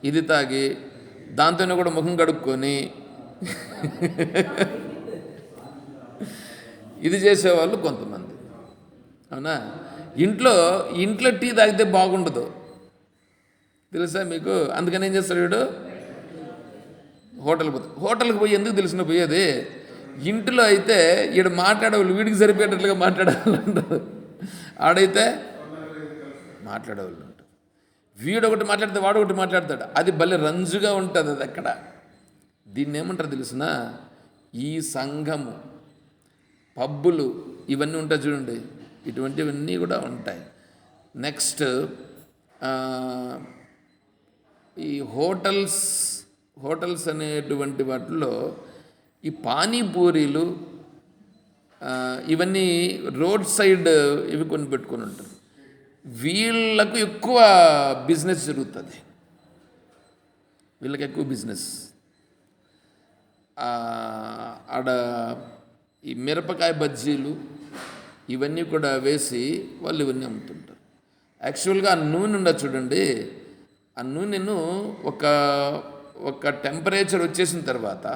ఇది తాగి దాంతోనే కూడా ముఖం కడుక్కొని ఇది చేసేవాళ్ళు కొంతమంది. అవునా? ఇంట్లో టీ తాగితే బాగుండదు, తెలుసా మీకు? అందుకని ఏం చేస్తాడు వీడు? హోటల్కి పోయి ఎందుకు తెలిసిన పోయేది? ఇంట్లో అయితే ఈడు మాట్లాడేవాళ్ళు వీడికి సరిపోయేటట్లుగా మాట్లాడేవాళ్ళు ఉంటారు, ఆడైతే మాట్లాడేవాళ్ళు ఉంటారు. వీడు ఒకటి మాట్లాడితే వాడు ఒకటి మాట్లాడతాడు, అది భలే రంజుగా ఉంటుంది. అది అక్కడ దీన్ని ఏమంటారు తెలిసిన? ఈ సంఘము, పబ్బులు ఇవన్నీ ఉంటాయి చూడండి, ఇటువంటివన్నీ కూడా ఉంటాయి. నెక్స్ట్ ఈ హోటల్స్ అనేటువంటి వాటిల్లో ఈ పానీపూరీలు ఇవన్నీ రోడ్ సైడ్ ఇవి కొని పెట్టుకొని ఉంటారు. వీళ్ళకు ఎక్కువ బిజినెస్ జరుగుతుంది, వీళ్ళకి ఎక్కువ బిజినెస్. ఆడ ఈ మిరపకాయ బజ్జీలు ఇవన్నీ కూడా వేసి వాళ్ళు ఇవన్నీ అమ్ముతుంటారు. యాక్చువల్గా ఆ నూనె ఉండదు చూడండి, ఆ నూనెను ఒక టెంపరేచర్ వచ్చేసిన తర్వాత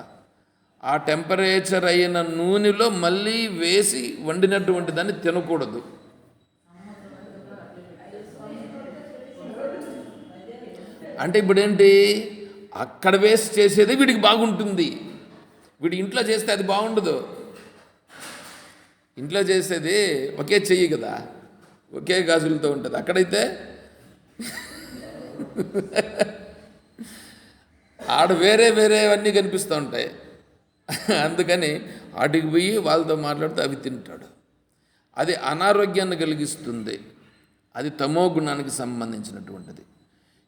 ఆ టెంపరేచర్ అయిన నూనెలో మళ్ళీ వేసి వండినటువంటి దాన్ని తినకూడదు. అంటే ఇప్పుడేంటి, అక్కడ వేసి చేసేది వీడికి బాగుంటుంది, వీడి ఇంట్లో చేస్తే అది బాగుండదు. ఇంట్లో చేసేది ఒకే చెయ్యి కదా, ఒకే గాజులతో ఉంటుంది. అక్కడైతే ఆడ వేరే వేరేవన్నీ కనిపిస్తూ ఉంటాయి. అందుకని వాటికి పోయి వాళ్ళతో మాట్లాడుతూ అవి తింటాడు. అది అనారోగ్యాన్ని కలిగిస్తుంది. అది తమో గుణానికి సంబంధించినటువంటిది.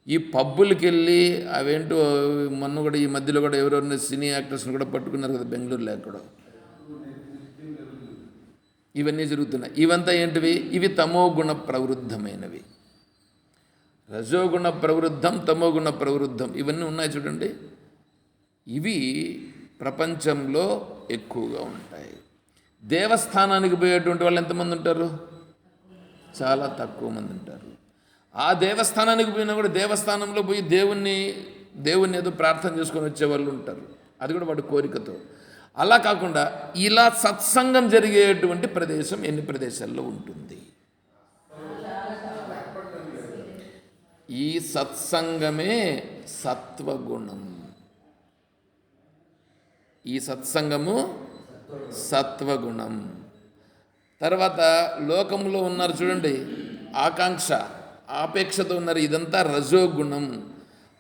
ఈ పబ్బులకి వెళ్ళి అవేంటో మొన్న కూడా ఈ మధ్యలో కూడా ఎవరెవరిని సినీ యాక్టర్స్ని కూడా పట్టుకున్నారు కదా బెంగళూరులో ఎక్కడో. ఇవన్నీ జరుగుతున్నాయి. ఇవంతా ఏంటివి? ఇవి తమోగుణ ప్రవృద్ధమైనవి. రజోగుణ ప్రవృద్ధం, తమోగుణ ప్రవృద్ధం ఇవన్నీ ఉన్నాయి చూడండి. ఇవి ప్రపంచంలో ఎక్కువగా ఉంటాయి. దేవస్థానానికి పోయేటువంటి వాళ్ళు ఎంతమంది ఉంటారు? చాలా తక్కువ మంది ఉంటారు. ఆ దేవస్థానానికి పోయినా కూడా దేవస్థానంలో పోయి దేవుణ్ణి ఏదో ప్రార్థన చేసుకొని వచ్చే వాళ్ళు ఉంటారు. అది కూడా వాడి కోరికతో. అలా కాకుండా ఇలా సత్సంగం జరిగేటువంటి ప్రదేశం ఎన్ని ప్రదేశాల్లో ఉంటుంది? ఈ సత్సంగమే సత్వగుణం. ఈ సత్సంగము సత్వగుణం. తర్వాత లోకంలో ఉన్నారు చూడండి, ఆకాంక్ష ఆపేక్షతో ఉన్నారు, ఇదంతా రజోగుణం.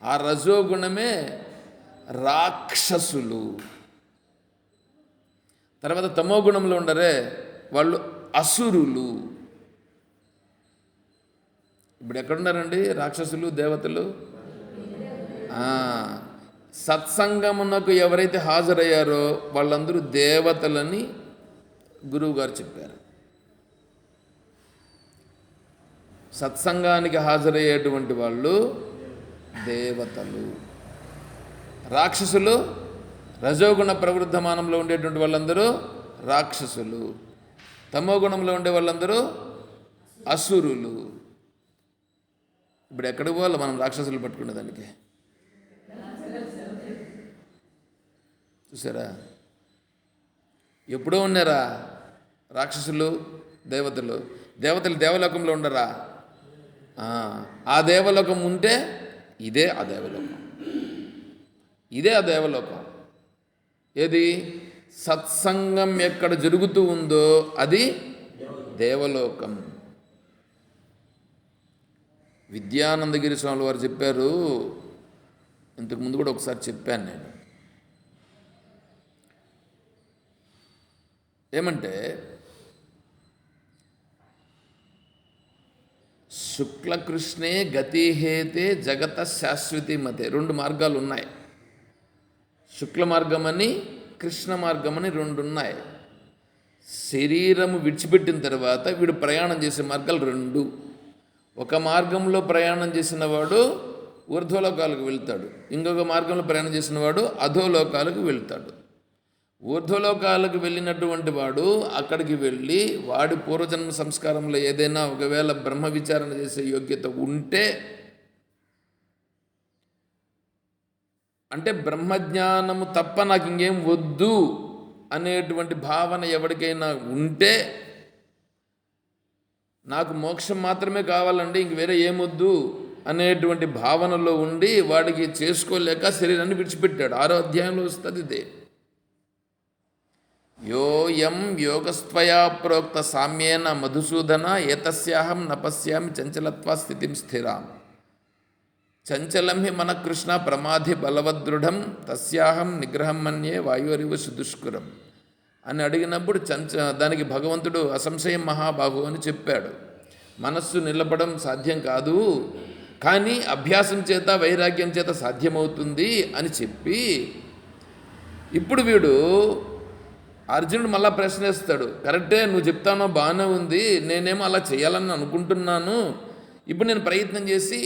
ఆ రజోగుణమే రాక్షసులు. తర్వాత తమోగుణంలో ఉండరే వాళ్ళు అసురులు. ఇప్పుడు ఎక్కడున్నారండి రాక్షసులు దేవతలు? సత్సంగమునకు ఎవరైతే హాజరయ్యారో వాళ్ళందరూ దేవతలని గురువుగారు చెప్పారు. సత్సంగానికి హాజరయ్యేటువంటి వాళ్ళు దేవతలు. రాక్షసులు రజోగుణ ప్రవృద్ధమానంలో ఉండేటువంటి వాళ్ళందరూ రాక్షసులు. తమోగుణంలో ఉండే వాళ్ళందరూ అసురులు. ఇప్పుడు ఎక్కడికి పోవాలి మనం రాక్షసులు పట్టుకునేదానికి? చూసారా? ఎప్పుడో ఉన్నారా రాక్షసులు దేవతలు? దేవలోకంలో ఉండరా? ఆ దేవలోకం ఉంటే ఇదే ఆ దేవలోకం. ఇదే ఆ దేవలోకం. ఏది? సత్సంగం ఎక్కడ జరుగుతూ ఉందో అది దేవలోకం. విద్యానందగిరి స్వామి వారు చెప్పారు, ఇంతకుముందు కూడా ఒకసారి చెప్పాను నేను. ఏమంటే శుక్లకృష్ణే గతిహేతే జగత శాశ్వతి మతే. రెండు మార్గాలు ఉన్నాయి. శుక్ల మార్గమని కృష్ణ మార్గమని రెండు ఉన్నాయి. శరీరము విడిచిపెట్టిన తర్వాత వీడు ప్రయాణం చేసే మార్గాలు రెండు. ఒక మార్గంలో ప్రయాణం చేసిన వాడు ఊర్ధ్వలోకాలకు వెళ్తాడు, ఇంకొక మార్గంలో ప్రయాణం చేసిన వాడు అధోలోకాలకు వెళ్తాడు. ఊర్ధ్వలోకాలకు వెళ్ళినటువంటి వాడు అక్కడికి వెళ్ళి వాడి పూర్వజన్మ సంస్కారంలో ఏదైనా ఒకవేళ బ్రహ్మ విచారణ చేసే యోగ్యత ఉంటే, అంటే బ్రహ్మజ్ఞానము తప్ప నాకు ఇంకేం వద్దు అనేటువంటి భావన ఎవరికైనా ఉంటే, నాకు మోక్షం మాత్రమే కావాలండి ఇంక వేరే ఏమొద్దు అనేటువంటి భావనలో ఉండి వాడికి చేసుకోలేక శరీరాన్ని విడిచిపెట్టాడు. 6వ అధ్యాయంలో వస్తుంది ఇదే. యోయం యోగస్త్వయా ప్రోక్త సామ్యేన మధుసూదన ఏతస్యాహం నపశ్యామి చంచలత్వా స్థితిం స్థిరాం చంచలం హి మన కృష్ణ ప్రమాధి బలవదృఢం తస్యాహం నిగ్రహం మన్యే వాయురివ సుదుష్కరం అని అడిగినప్పుడు దానికి భగవంతుడు అసంశయం మహాబాహు అని చెప్పాడు. మనస్సు నిలబడం సాధ్యం కాదు, కానీ అభ్యాసం చేత వైరాగ్యం చేత సాధ్యమవుతుంది అని చెప్పి, ఇప్పుడు వీడు అర్జునుడు మళ్ళా ప్రశ్నిస్తాడు, కరెక్టే నువ్వు చెప్తానో బాగానే ఉంది, నేనేమో అలా చేయాలని అనుకుంటున్నాను, ఇప్పుడు నేను ప్రయత్నం చేసి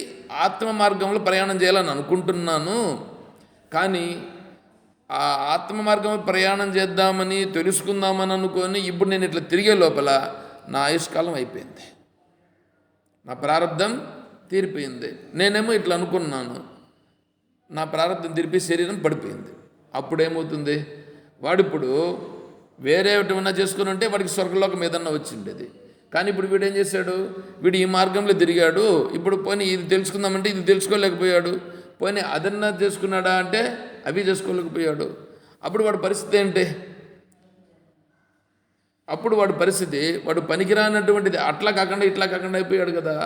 ఆత్మ మార్గంలో ప్రయాణం చేయాలని అనుకుంటున్నాను, కానీ ఆ ఆత్మ మార్గంలో ప్రయాణం చేద్దామని తెలుసుకుందామని అనుకొని ఇప్పుడు నేను ఇట్లా తిరిగే లోపల నా ఆయుష్కాలం అయిపోయింది, నా ప్రారంధం తీరిపోయింది, నేనేమో ఇట్లా అనుకున్నాను, నా ప్రారంధం తీరిపోయి శరీరం పడిపోయింది. అప్పుడేమవుతుంది? వాడిప్పుడు వేరే ఏమన్నా చేసుకుని ఉంటే వాడికి స్వర్గలోకం ఏదన్నా వచ్చిండేది. కానీ ఇప్పుడు వీడు ఏం చేశాడు? వీడు ఈ మార్గంలో తిరిగాడు, ఇప్పుడు పోనీ ఇది తెలుసుకుందామంటే ఇది తెలుసుకోలేకపోయాడు, పోనీ అదన్నా చేసుకున్నాడా అంటే అవి చేసుకోలేకపోయాడు. అప్పుడు వాడి పరిస్థితి ఏంటి? అప్పుడు వాడి పరిస్థితి వాడు పనికిరానటువంటిది అట్లా కాకుండా ఇట్లా కాకుండా అయిపోయాడు కదా.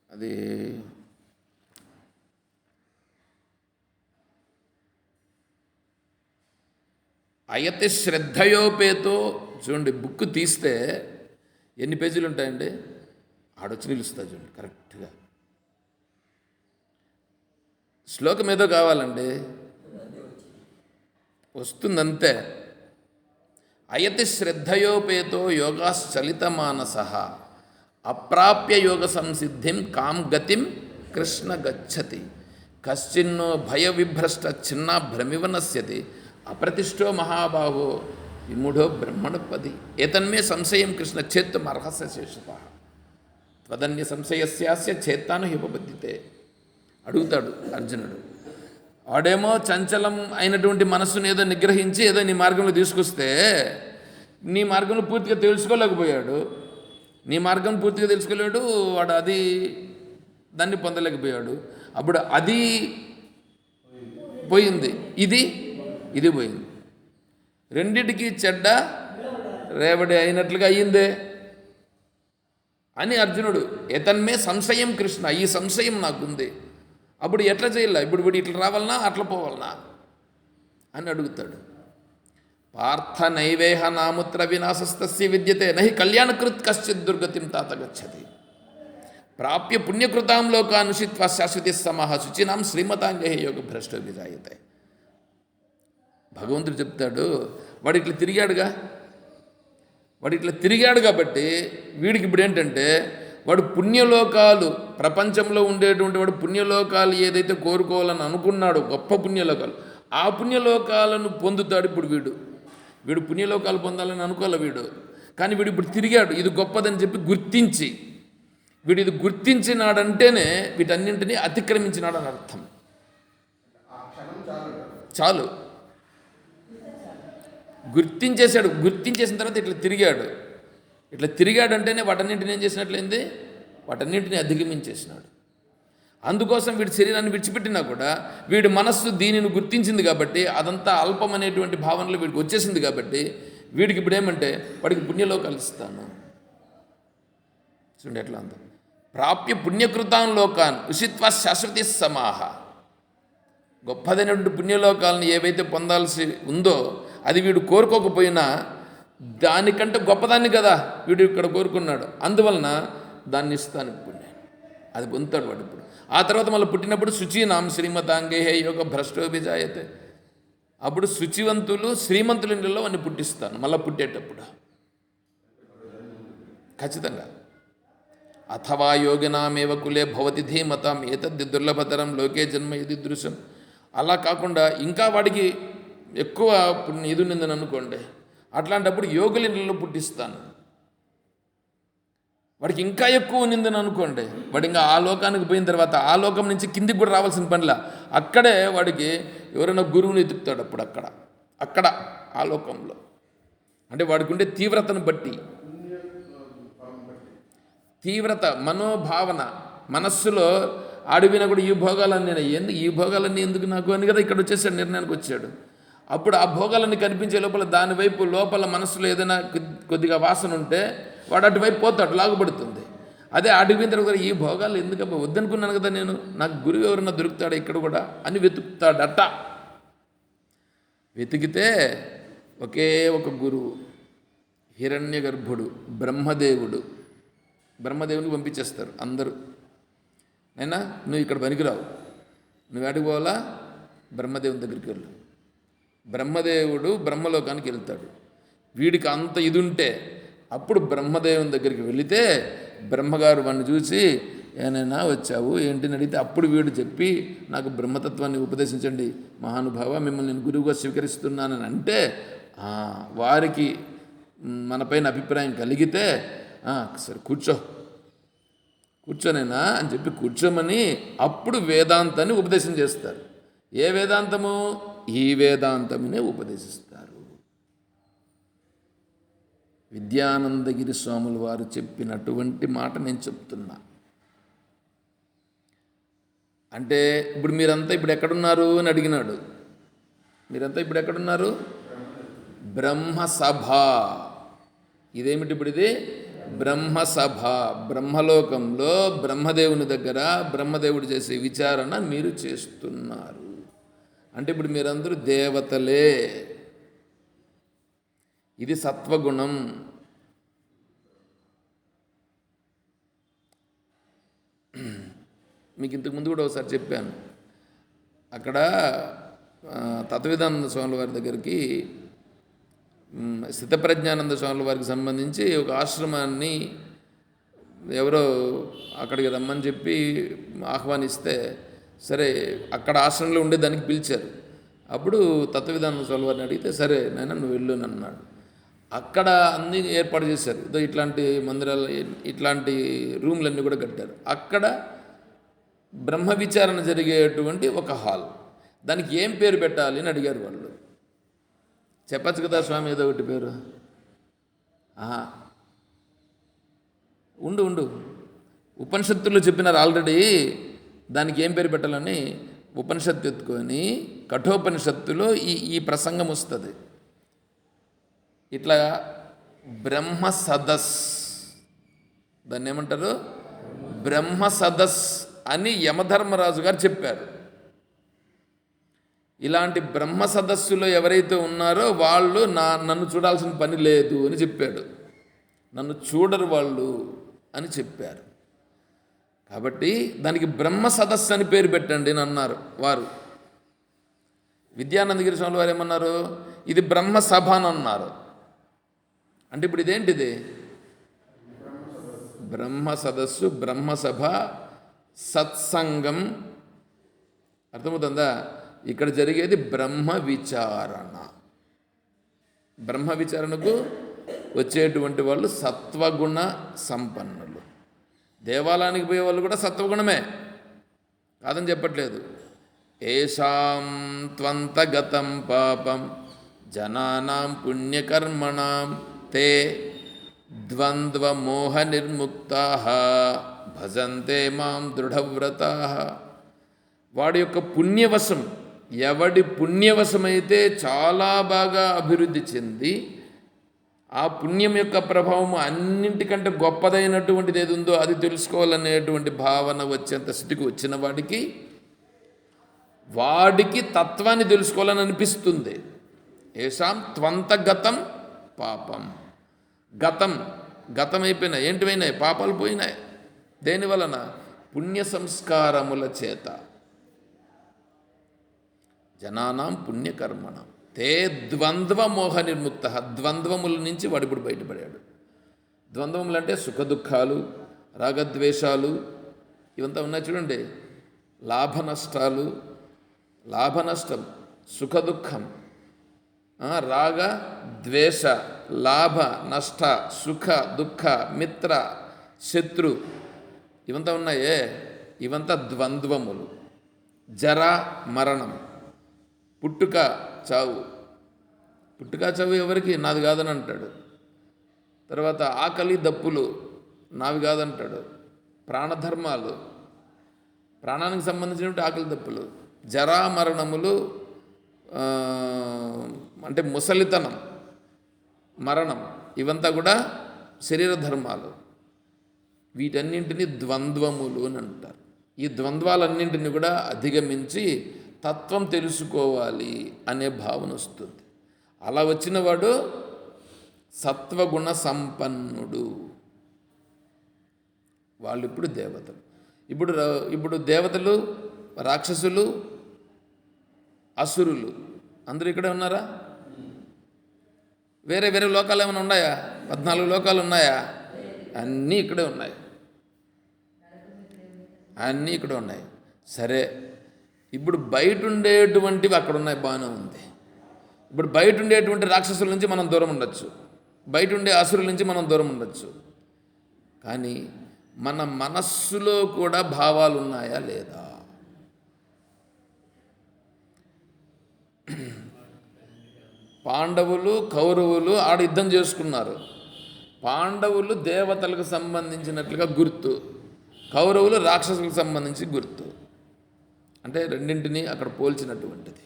అది అయతి శ్రద్ధయోపేతో. చూడండి, బుక్ తీస్తే ఎన్ని పేజీలు ఉంటాయండి? ఆడొచ్చి నిలుస్తా చూడండి కరెక్ట్గా. శ్లోకం ఏదో కావాలండి, వస్తుందంతే. అయతి శ్రద్ధయోపేతో యోగాశ్చలిత మానస అప్రాప్య యోగ సంసిద్ధిం కాం గతిం కృష్ణ గచ్చతి. కశ్చిన్నో భయ విభ్రష్ట చిన్న భ్రమివ నశ్యతి అప్రతిష్టో మహాబాహో విమూఢో బ్రహ్మణపది. ఏతన్మే సంశయం కృష్ణ చేత్తుం అర్హస్య శేషత త్వదన్య సంశయస్యాస్య చేత్తాను హిపబద్ధితే. అడుగుతాడు అర్జునుడు. వాడేమో చంచలం అయినటువంటి మనస్సును ఏదో నిగ్రహించి ఏదో నీ మార్గంలో తీసుకొస్తే నీ మార్గంలో పూర్తిగా తెలుసుకోలేకపోయాడు. నీ మార్గం పూర్తిగా తెలుసుకోలేడు వాడు, అది దాన్ని పొందలేకపోయాడు. అప్పుడు అది పోయింది, ఇది పోయింది. రెండిటికి చెడ్డ రేవడి అయినట్లుగా అయ్యిందే అని అర్జునుడు. ఏతన్మే సంశయం కృష్ణ, ఈ సంశయం నాకుంది. అప్పుడు ఎట్లా చేయాల? ఇప్పుడు వీడు ఇట్లా రావాలనా అట్లా పోవాలనా అని అడుగుతాడు. పార్థ నైవేహ నాముత్ర వినాశస్తస్య విద్యతే నహి కళ్యాణకృత్ కశ్చిత్ దుర్గతిం తాత గచ్చతి ప్రాప్య పుణ్యకృతాం లోకానుషిత్వా శాశ్వతి సమహ శుచినాం శ్రీమతాంగే యోగ భ్రష్టో విజాయతే. భగవంతుడు చెప్తాడు, వాడు ఇట్లా తిరిగాడు కాబట్టి వీడికి ఇప్పుడు ఏంటంటే వాడు పుణ్యలోకాలు, ప్రపంచంలో ఉండేటువంటి వాడు పుణ్యలోకాలు ఏదైతే కోరుకోవాలని అనుకున్నాడో గొప్ప పుణ్యలోకాలు, ఆ పుణ్యలోకాలను పొందుతాడు. ఇప్పుడు వీడు పుణ్యలోకాలు పొందాలని అనుకోలే వీడు, కానీ వీడు ఇప్పుడు తిరిగాడు, ఇది గొప్పదని చెప్పి గుర్తించి, వీడు ఇది గుర్తించినాడంటేనే వీటన్నింటినీ అతిక్రమించినాడని అర్థం. చాలు, గుర్తించేసిన తర్వాత ఇట్లా తిరిగాడంటేనే వాటన్నింటిని ఏం చేసినట్లయింది? వాటన్నింటినీ అధిగమించేసినాడు. అందుకోసం వీడి శరీరాన్ని విడిచిపెట్టినా కూడా వీడి మనస్సు దీనిని గుర్తించింది కాబట్టి, అదంతా అల్పం అనేటువంటి భావనలో వీడికి వచ్చేసింది కాబట్టి వీడికి ఇప్పుడు ఏమంటే వాడికి పుణ్యలోకాలు ఇస్తాను. చూడండి ఎట్లా అంత ప్రాప్య పుణ్యకృతాన్ లోకాన్ ఉషిత్వా శాశ్వతి సమాహ. గొప్పదైనటువంటి పుణ్యలోకాలను ఏవైతే పొందాల్సి ఉందో అది వీడు కోరుకోకపోయినా దానికంటే గొప్పదాన్ని కదా వీడు ఇక్కడ కోరుకున్నాడు, అందువలన దాన్ని ఇస్తాను పుణ్యం, అది పొందుతాడు వాడు. ఇప్పుడు ఆ తర్వాత మళ్ళీ పుట్టినప్పుడు శుచీనాం శ్రీమతాంగే యోగ భ్రష్టో విజాయతే. అప్పుడు శుచివంతులు శ్రీమంతుల ఇళ్ళలో వాడిని పుట్టిస్తాను మళ్ళీ పుట్టేటప్పుడు ఖచ్చితంగా. అథవా యోగినామేవ కులే భవతి ధీమతాం ఏతద్ది దుర్లభతరం లోకే జన్మ ఇది దృశ్యం. అలా కాకుండా ఇంకా వాడికి ఎక్కువ ఇది ఉందని అనుకోండి, అట్లాంటప్పుడు యోగుల ఇళ్ళలో పుట్టిస్తాను. వాడికి ఇంకా ఎక్కువ నిందని అనుకోండి, వాడు ఇంకా ఆ లోకానికి పోయిన తర్వాత ఆ లోకం నుంచి కిందికి కూడా రావాల్సిన పనిలా అక్కడే వాడికి ఎవరైనా గురువుని ఎదుగుతాడు. అప్పుడు అక్కడ ఆ లోకంలో అంటే వాడికి ఉండే తీవ్రతను బట్టి, తీవ్రత మనోభావన మనస్సులో ఆడిపోయినా కూడా ఈ భోగాలన్నీ ఎందుకు నాకు అని కదా ఇక్కడ వచ్చేసాడు, నిర్ణయానికి వచ్చాడు. అప్పుడు ఆ భోగాలన్నీ కనిపించే లోపల దానివైపు లోపల మనస్సులో ఏదైనా కొద్దిగా వాసన ఉంటే వాడు అటువైపు పోతాడు, లాగుపడుతుంది. అదే అడిగిన తర్వాత ఈ భోగాలు ఎందుకబ్బా వద్దనుకున్నాను కదా నేను, నాకు గురువు ఎవరన్నా దొరుకుతాడా ఇక్కడ కూడా అని వెతుకుతాడట. వెతికితే ఒకే ఒక గురువు, హిరణ్య గర్భుడు బ్రహ్మదేవునికి పంపించేస్తారు అందరూ. నైనా నువ్వు ఇక్కడ పనికిరావు, నువ్వు అడిగి పోవాలా బ్రహ్మదేవుని దగ్గరికి వెళ్ళు. బ్రహ్మదేవుడు బ్రహ్మలోకానికి వెళ్తాడు. వీడికి అంత ఇది ఉంటే అప్పుడు బ్రహ్మదేవుని దగ్గరికి వెళితే బ్రహ్మగారు వాడిని చూసి ఏనైనా వచ్చావు ఏంటిని అడిగితే అప్పుడు వీడు చెప్పి నాకు బ్రహ్మతత్వాన్ని ఉపదేశించండి మహానుభావ, మిమ్మల్ని నేను గురువుగా స్వీకరిస్తున్నానని అంటే వారికి మనపైన అభిప్రాయం కలిగితే సరే కూర్చోనేనా అని చెప్పి కూర్చోమని అప్పుడు వేదాంతాన్ని ఉపదేశం చేస్తారు. ఏ వేదాంతము? ఈ వేదాంతమునే ఉపదేశిస్తారు. విద్యానందగిరి స్వాములు వారు చెప్పినటువంటి మాట నేను చెప్తున్నా. అంటే ఇప్పుడు మీరంతా ఇప్పుడు ఎక్కడున్నారు అని అడిగినాడు. మీరంతా ఇప్పుడు ఎక్కడున్నారు? బ్రహ్మసభ. ఇదేమిటి ఇప్పుడు? ఇది బ్రహ్మసభ. బ్రహ్మలోకంలో బ్రహ్మదేవుని దగ్గర బ్రహ్మదేవుడు చేసే విచారణ మీరు చేస్తున్నారు. అంటే ఇప్పుడు మీరందరూ దేవతలే. ఇది సత్వగుణం. మీకు ఇంతకుముందు కూడా ఒకసారి చెప్పాను. అక్కడ తత్వవేదానంద స్వాముల వారి దగ్గరికి స్థితప్రజ్ఞానంద స్వాముల వారికి సంబంధించి ఒక ఆశ్రమాన్ని ఎవరో అక్కడికి రమ్మని చెప్పి ఆహ్వానిస్తే, సరే అక్కడ ఆశ్రమంలో ఉండేదానికి పిలిచారు. అప్పుడు తత్వవేదానంద స్వాముల వారిని అడిగితే, సరే నాయన నువ్వు వెళ్ళు అన్నాడు. అక్కడ అన్నీ ఏర్పాటు చేశారు. ఇట్లాంటి మందిరాలు, ఇట్లాంటి రూమ్లన్నీ కూడా కట్టారు. అక్కడ బ్రహ్మ విచారణ జరిగేటువంటి ఒక హాల్. దానికి ఏం పేరు పెట్టాలి అని అడిగారు వాళ్ళు. చెప్పచ్చు కదా స్వామి ఏదో ఒకటి పేరు. ఉండు ఉపనిషత్తుల్లో చెప్పినారు ఆల్రెడీ. దానికి ఏం పేరు పెట్టాలని ఉపనిషత్తు ఎత్తుకొని కఠోపనిషత్తులో ఈ ప్రసంగం వస్తుంది. ఇట్లా బ్రహ్మ సదస్, దాన్ని ఏమంటారు, బ్రహ్మ సదస్ అని యమధర్మరాజు గారు చెప్పారు. ఇలాంటి బ్రహ్మ సదస్సులో ఎవరైతే ఉన్నారో వాళ్ళు నన్ను చూడాల్సిన పని లేదు అని చెప్పాడు. నన్ను చూడరు వాళ్ళు అని చెప్పారు. కాబట్టి దానికి బ్రహ్మ సదస్సు అని పేరు పెట్టండి అని అన్నారు వారు. విద్యానందగిరి స్వామి వారు ఏమన్నారు, ఇది బ్రహ్మ సభ అని అన్నారు. అంటే ఇప్పుడు ఇదేంటిది, బ్రహ్మ సదస్సు, బ్రహ్మసభ, సత్సంగం. అర్థమవుతుందా? ఇక్కడ జరిగేది బ్రహ్మ విచారణ. బ్రహ్మ విచారణకు వచ్చేటువంటి వాళ్ళు సత్వగుణ సంపన్నులు. దేవాలయానికి పోయే వాళ్ళు కూడా సత్వగుణమే, కాదని చెప్పట్లేదు. ఏషాం త్వంతగతం పాపం జనానాం పుణ్యకర్మణాం తే ద్వంద్వమోహ నిర్ముక్తాః భజంతే మాం దృఢవ్రతాః. వాడి యొక్క పుణ్యవశం, ఎవడి పుణ్యవశమైతే చాలా బాగా అభివృద్ధి చెంది ఆ పుణ్యం యొక్క ప్రభావం అన్నింటికంటే గొప్పదైనటువంటిది ఏది ఉందో అది తెలుసుకోవాలనేటువంటి భావన వచ్చేంత స్థితికి వచ్చిన వాడికి తత్వాన్ని తెలుసుకోవాలని అనిపిస్తుంది. ఏషాం త్వంతగతం పాపం. గతమైపోయినాయి. ఏంటివైనాయి? పాపాలు పోయినాయి. దేని వలన? పుణ్య సంస్కారముల చేత. జనానాం పుణ్యకర్మణం తే ద్వంద్వ మోహ నిర్ముక్త. ద్వంద్వముల నుంచి వాడు ఇప్పుడు బయటపడాడు. ద్వంద్వములు అంటే సుఖ దుఃఖాలు, రాగద్వేషాలు, ఇవంతా ఉన్నాయి చూడండి. లాభనష్టం, సుఖ దుఃఖం, రాగ ద్వేష, లాభ నష్ట, సుఖ దుఃఖ, మిత్ర శత్రు, ఇవంతా ఉన్నాయే, ఇవంతా ద్వంద్వములు. జర మరణం, పుట్టుక చావు ఎవరికి? నాది కాదని అంటాడు. తర్వాత ఆకలి దప్పులు నావి కాదంటాడు. ప్రాణధర్మాలు, ప్రాణానికి సంబంధించినటువంటి ఆకలి దప్పులు. జరా మరణములు అంటే ముసలితనం, మరణం, ఇవంతా కూడా శరీర ధర్మాలు. వీటన్నింటినీ ద్వంద్వములు అని అంటారు. ఈ ద్వంద్వాలన్నింటినీ కూడా అధిగమించి తత్వం తెలుసుకోవాలి అనే భావన వస్తుంది. అలా వచ్చినవాడు సత్వగుణ సంపన్నుడు. వాళ్ళు ఇప్పుడు దేవతలు. ఇప్పుడు దేవతలు, రాక్షసులు, అసురులు అందరూ ఇక్కడే ఉన్నారా? వేరే లోకాలు ఏమైనా ఉన్నాయా? 14 లోకాలు ఉన్నాయా? అన్నీ ఇక్కడే ఉన్నాయి. అన్నీ ఇక్కడే ఉన్నాయి. సరే, ఇప్పుడు బయట ఉండేటువంటివి అక్కడ ఉన్నాయి, బాగానే ఉంది. ఇప్పుడు బయట ఉండేటువంటి రాక్షసుల నుంచి మనం దూరం ఉండొచ్చు, బయట ఉండే అసురుల నుంచి మనం దూరం ఉండొచ్చు. కానీ మన మనస్సులో కూడా భావాలు ఉన్నాయా లేదా? పాండవులు, కౌరవులు ఆడ యుద్ధం చేసుకున్నారు. పాండవులు దేవతలకు సంబంధించినట్లుగా గుర్తు, కౌరవులు రాక్షసులకు సంబంధించి గుర్తు. అంటే రెండింటినీ అక్కడ పోల్చినటువంటిది.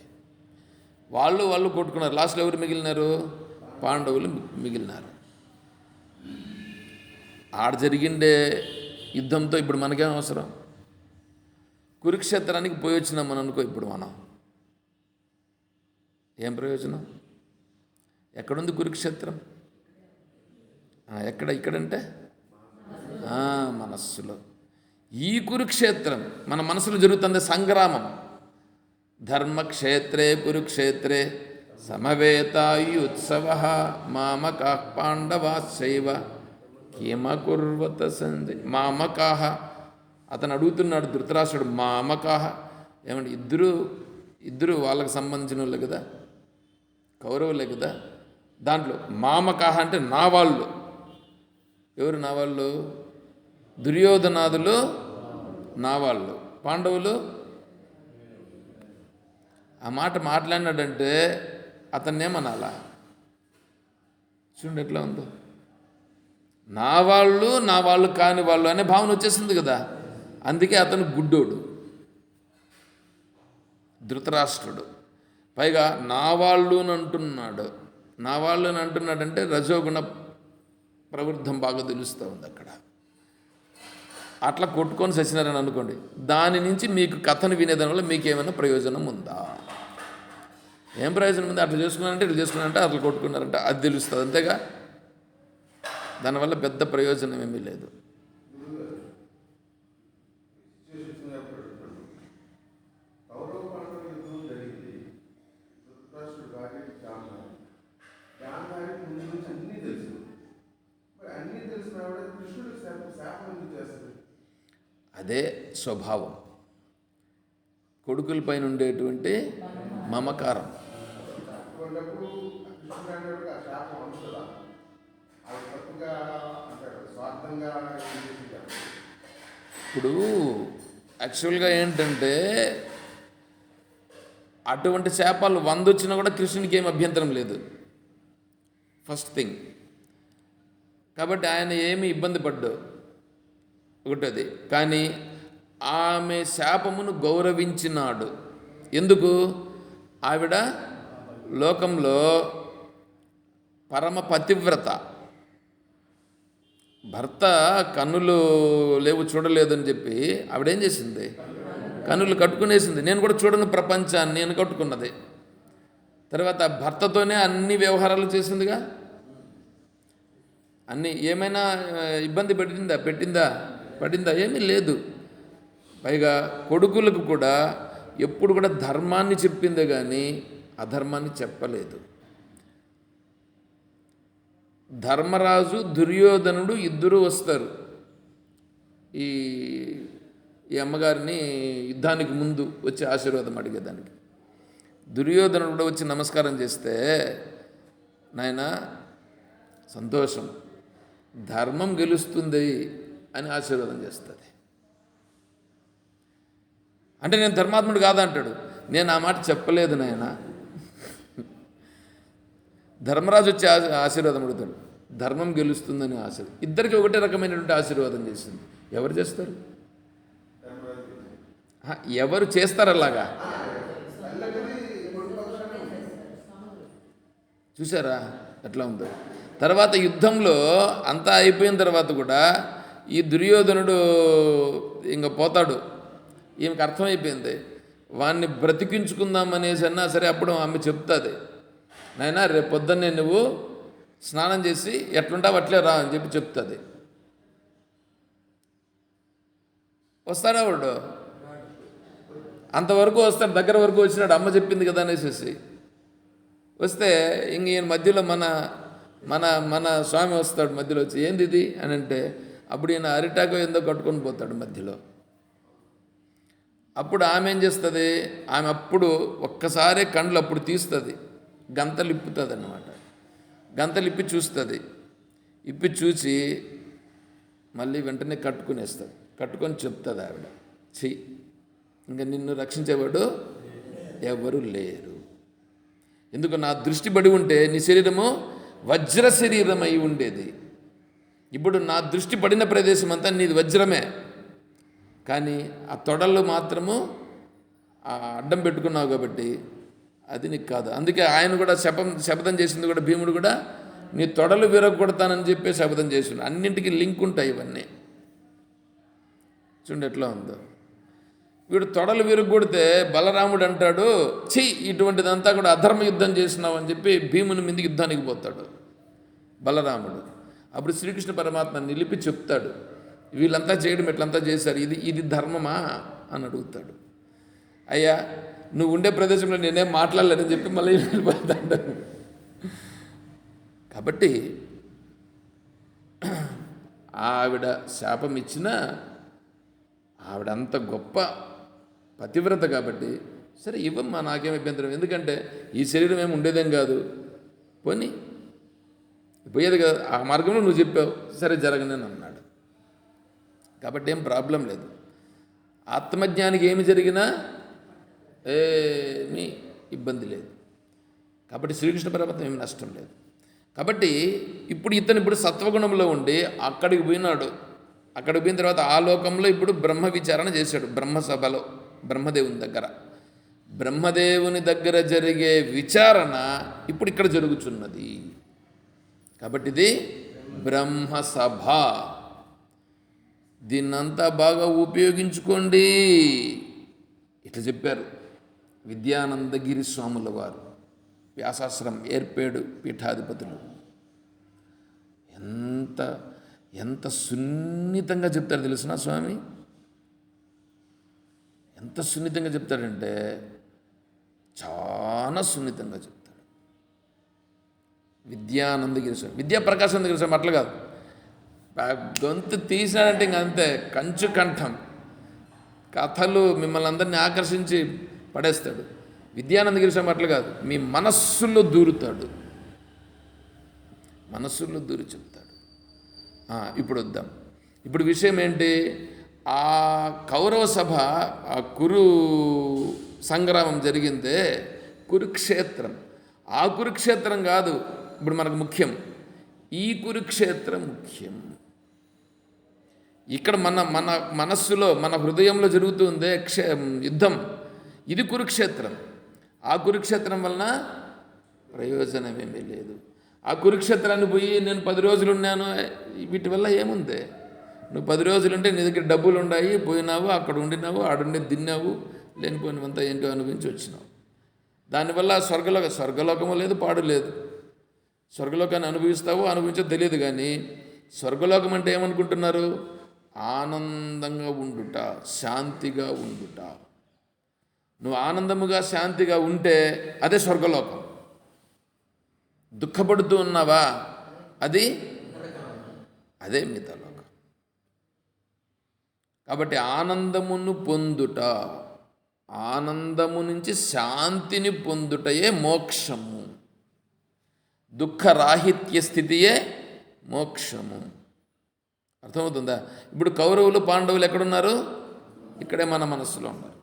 వాళ్ళు కొట్టుకున్నారు. లాస్ట్లో ఎవరు మిగిలినారు? పాండవులు మిగిలినారు. ఆడ జరిగిండే యుద్ధంతో ఇప్పుడు మనకేం అవసరం? కురుక్షేత్రానికి పోయి వచ్చినాం మనం అనుకో. ఇప్పుడు మనం ఏం ప్రయోజనం? ఎక్కడుంది కురుక్షేత్రం? ఇక్కడంటే మనస్సులో. ఈ కురుక్షేత్రం మన మనసులో జరుగుతుంది సంగ్రామం. ధర్మక్షేత్రే కురుక్షేత్రే సమవేతాయుత్సవ మామకా పాండవాశ్చైవ కిమకుర్వత సంజయ్. మామకాహ, అతను అడుగుతున్నాడు ధృతరాష్ట్రుడు, మామకాహ ఏమంటే ఇద్దరు వాళ్ళకి సంబంధించిన వాళ్ళే కదా, కౌరవులే కదా. దాంట్లో మామకాహ అంటే నా వాళ్ళు. ఎవరు నా వాళ్ళు? దుర్యోధనాదులు నా వాళ్ళు, పాండవులు. ఆ మాట మాట్లాడినాడంటే అతన్నేమనాలా? చూడండి ఎట్లా ఉందో. నా వాళ్ళు కాని వాళ్ళు అనే భావన వచ్చేసింది కదా. అందుకే అతను గుడ్డోడు, ధృతరాష్ట్రుడు. పైగా నా వాళ్ళు అని అంటున్నాడు. నా వాళ్ళు అని అంటున్నాడంటే రజోగుణ ప్రవృద్ధం బాగా తెలుస్తూ ఉంది అక్కడ. అట్లా కొట్టుకొని సచ్చినారని అనుకోండి. దాని నుంచి మీకు కథను వినేదాని వల్ల మీకు ఏమైనా ప్రయోజనం ఉందా? ఏం ప్రయోజనం ఉంది? అట్లా చేసుకున్నారంటే ఇట్లా చేసుకున్నారంటే అట్లా కొట్టుకున్నారంటే అది తెలుస్తుంది, అంతేగా. దానివల్ల పెద్ద ప్రయోజనం ఏమీ లేదు. అదే స్వభావం, కొడుకుల పైన ఉండేటువంటి మమకారం. ఇప్పుడు యాక్చువల్గా ఏంటంటే అటువంటి శాపాలు 100 వచ్చినా కూడా కృష్ణునికి ఏం అభ్యంతరం లేదు, ఫస్ట్ థింగ్. కాబట్టి ఆయన ఏమి ఇబ్బంది పడ్డాడు ఒకటది. కానీ ఆమె శాపమును గౌరవించినాడు. ఎందుకు? ఆవిడ లోకంలో పరమ పతివ్రత. భర్త కన్నులు లేవు చూడలేదని చెప్పి ఆవిడేం చేసింది? కన్నులు కట్టుకునేసింది. నేను కూడా చూడను ప్రపంచాన్ని నేను కట్టుకున్నది. తర్వాత భర్తతోనే అన్ని వ్యవహారాలు చేసిందిగా. అన్నీ ఏమైనా ఇబ్బంది పడిందా? ఏమీ లేదు. పైగా కొడుకులకు కూడా ఎప్పుడు కూడా ధర్మాన్ని చెప్పిందే కానీ అధర్మాన్ని చెప్పలేదు. ధర్మరాజు దుర్యోధనుడు ఇద్దరూ వస్తారు ఈ అమ్మగారిని యుద్ధానికి ముందు వచ్చి ఆశీర్వాదం అడిగేదానికి. దుర్యోధనుడు కూడా వచ్చి నమస్కారం చేస్తే, నాయన సంతోషం, ధర్మం గెలుస్తుంది అని ఆశీర్వాదం చేస్తుంది. అంటే నేను ధర్మాత్ముడు కాదంటాడు. నేను ఆ మాట చెప్పలేదు నాయన. ధర్మరాజు వచ్చి ఆశీర్వాదం అడుగుతాడు, ధర్మం గెలుస్తుందని ఆశీర్వాదం. ఇద్దరికి ఒకటే రకమైనటువంటి ఆశీర్వాదం చేసింది. ఎవరు చేస్తారు? ఎవరు చేస్తారు అలాగా? చూసారా ఎట్లా ఉందో. తర్వాత యుద్ధంలో అంతా అయిపోయిన తర్వాత కూడా ఈ దుర్యోధనుడు ఇంక పోతాడు. ఈమెకు అర్థమైపోయింది, వాడిని బ్రతికించుకుందాం అనేసి అన్నా సరే. అప్పుడు ఆమె చెప్తుంది, నాయనా రేపు పొద్దున్నే నువ్వు స్నానం చేసి ఎట్లుంటావు అట్లే రా అని చెప్పి చెప్తుంది. వస్తాడా వాడు? అంతవరకు వస్తాడు, దగ్గర వరకు వచ్చినాడు, అమ్మ చెప్పింది కదా అనేసి. వస్తే ఇంక ఈయన మధ్యలో మన మన మన స్వామి వస్తాడు మధ్యలో వచ్చి, ఏంది ఇది అని అంటే, అప్పుడు ఈయన అరిటాకు ఏందో కట్టుకొని పోతాడు మధ్యలో. అప్పుడు ఆమె ఏం చేస్తుంది? ఆమె అప్పుడు ఒక్కసారి కండ్లు అప్పుడు తీస్తుంది, గంతలు ఇప్పుతుంది అన్నమాట. గంతలు ఇప్పి చూస్తుంది. ఇప్పి చూసి మళ్ళీ వెంటనే కట్టుకునేస్తుంది. కట్టుకొని చెప్తుంది ఆవిడ, ఇంకా నిన్ను రక్షించేవాడు ఎవరు లేరు. ఎందుకు? నా దృష్టి పడి ఉంటే నీ శరీరము వజ్ర శరీరం అయి ఉండేది. ఇప్పుడు నా దృష్టి పడిన ప్రదేశం అంతా నీది వజ్రమే, కానీ ఆ తొడలు మాత్రము అడ్డం పెట్టుకున్నావు కాబట్టి అది నీకు కాదు. అందుకే ఆయన కూడా శపథం చేసింది కూడా, భీముడు కూడా నీ తొడలు విరగొడతానని చెప్పి శపథం చేసిండు. అన్నింటికి లింక్ ఉంటాయి ఇవన్నీ. చూడండి ఎట్లా ఉందో. వీడు తొడలు విరుగొడితే బలరాముడు అంటాడు, ఛీ ఇటువంటిదంతా కూడా అధర్మ యుద్ధం చేసినావు అని చెప్పి భీముని మీదకి యుద్ధానికి పోతాడు బలరాముడు. అప్పుడు శ్రీకృష్ణ పరమాత్మ నిలిపి చెప్తాడు, వీళ్ళంతా చేయడం ఎట్లంతా చేశారు, ఇది ధర్మమా అని అడుగుతాడు. అయ్యా నువ్వు ఉండే ప్రదేశంలో నేనేం మాట్లాడలేదని చెప్పి మళ్ళీ వెళ్ళిపోతాడు. కాబట్టి ఆవిడ శాపం ఇచ్చినా ఆవిడ అంత గొప్ప పతివ్రత కాబట్టి సరే ఇవ్వమ్మా, నాకేం అభ్యంతరం, ఎందుకంటే ఈ శరీరం ఏమి ఉండేదేం కాదు, పోనీ పోయేది కదా, ఆ మార్గంలో నువ్వు చెప్పావు, సరే జరగనని అన్నాడు. కాబట్టి ఏం ప్రాబ్లం లేదు. ఆత్మజ్ఞానికి ఏమి జరిగినా ఏమీ ఇబ్బంది లేదు. కాబట్టి శ్రీకృష్ణ పరమాత్మ ఏమి నష్టం లేదు. కాబట్టి ఇప్పుడు సత్వగుణంలో ఉండి అక్కడికి పోయినాడు. అక్కడికి పోయిన తర్వాత ఆ లోకంలో ఇప్పుడు బ్రహ్మ విచారణ చేశాడు. బ్రహ్మసభలో బ్రహ్మదేవుని దగ్గర జరిగే విచారణ ఇప్పుడు ఇక్కడ జరుగుతున్నది. కాబట్టి ఇది బ్రహ్మసభ. దీన్నంతా బాగా ఉపయోగించుకోండి. ఇట్లా చెప్పారు విద్యానందగిరి స్వాముల వారు, వ్యాసాశ్రం ఏర్పేడు పీఠాధిపతులు. ఎంత సున్నితంగా చెప్తారు తెలుసునా స్వామి, ఎంత సున్నితంగా చెప్తాడంటే చాలా సున్నితంగా చెప్తాడు. విద్యానందగిరి స్వామి, విద్యాప్రకాశానందగిరి స్వామి అట్లా కాదు, గొంతు తీసినాడంటే ఇంక అంతే, కంచు కంఠం, కథలు మిమ్మల్ని అందరినీ ఆకర్షించి పడేస్తాడు. విద్యానందగిరి స్వామి అట్లా కాదు, మీ మనస్సులో దూరుతాడు, మనస్సులో దూరి చెప్తాడు. ఇప్పుడు వద్దాం. ఇప్పుడు విషయం ఏంటి, ఆ కౌరవ సభ, ఆ కురు సంగ్రామం జరిగిందే కురుక్షేత్రం. ఆ కురుక్షేత్రం కాదు ఇప్పుడు మనకు ముఖ్యం, ఈ కురుక్షేత్రం ముఖ్యం. ఇక్కడ మన మనస్సులో మన హృదయంలో జరుగుతుంది యుద్ధం, ఇది కురుక్షేత్రం. ఆ కురుక్షేత్రం వలన ప్రయోజనమేమీ లేదు. ఆ కురుక్షేత్రాన్ని పోయి నేను 10 రోజులు ఉన్నాను, వీటి వల్ల ఏముంది? నువ్వు 10 రోజులుంటే నీ దగ్గర డబ్బులు ఉన్నాయి, పోయినావు, అక్కడ ఉండినావు, ఆడుండి తిన్నావు, లేనిపోయినవంతా ఏంటో అనుభవించి వచ్చినావు. దానివల్ల స్వర్గలోకము లేదు, పాడు లేదు. స్వర్గలోకాన్ని అనుభవించో తెలియదు. కానీ స్వర్గలోకం అంటే ఏమనుకుంటున్నారు? ఆనందంగా ఉండుట, శాంతిగా ఉండుట. నువ్వు ఆనందముగా శాంతిగా ఉంటే అదే స్వర్గలోకం. దుఃఖపడుతూ ఉన్నావా, అదే మిగతాలోకం. కాబట్టి ఆనందమును పొందుట, ఆనందము నుంచి శాంతిని పొందుటయే మోక్షము. దుఃఖరాహిత్య స్థితియే మోక్షము. అర్థమవుతుందా? ఇప్పుడు కౌరవులు పాండవులు ఎక్కడున్నారు? ఇక్కడే మన మనస్సులో ఉన్నారు.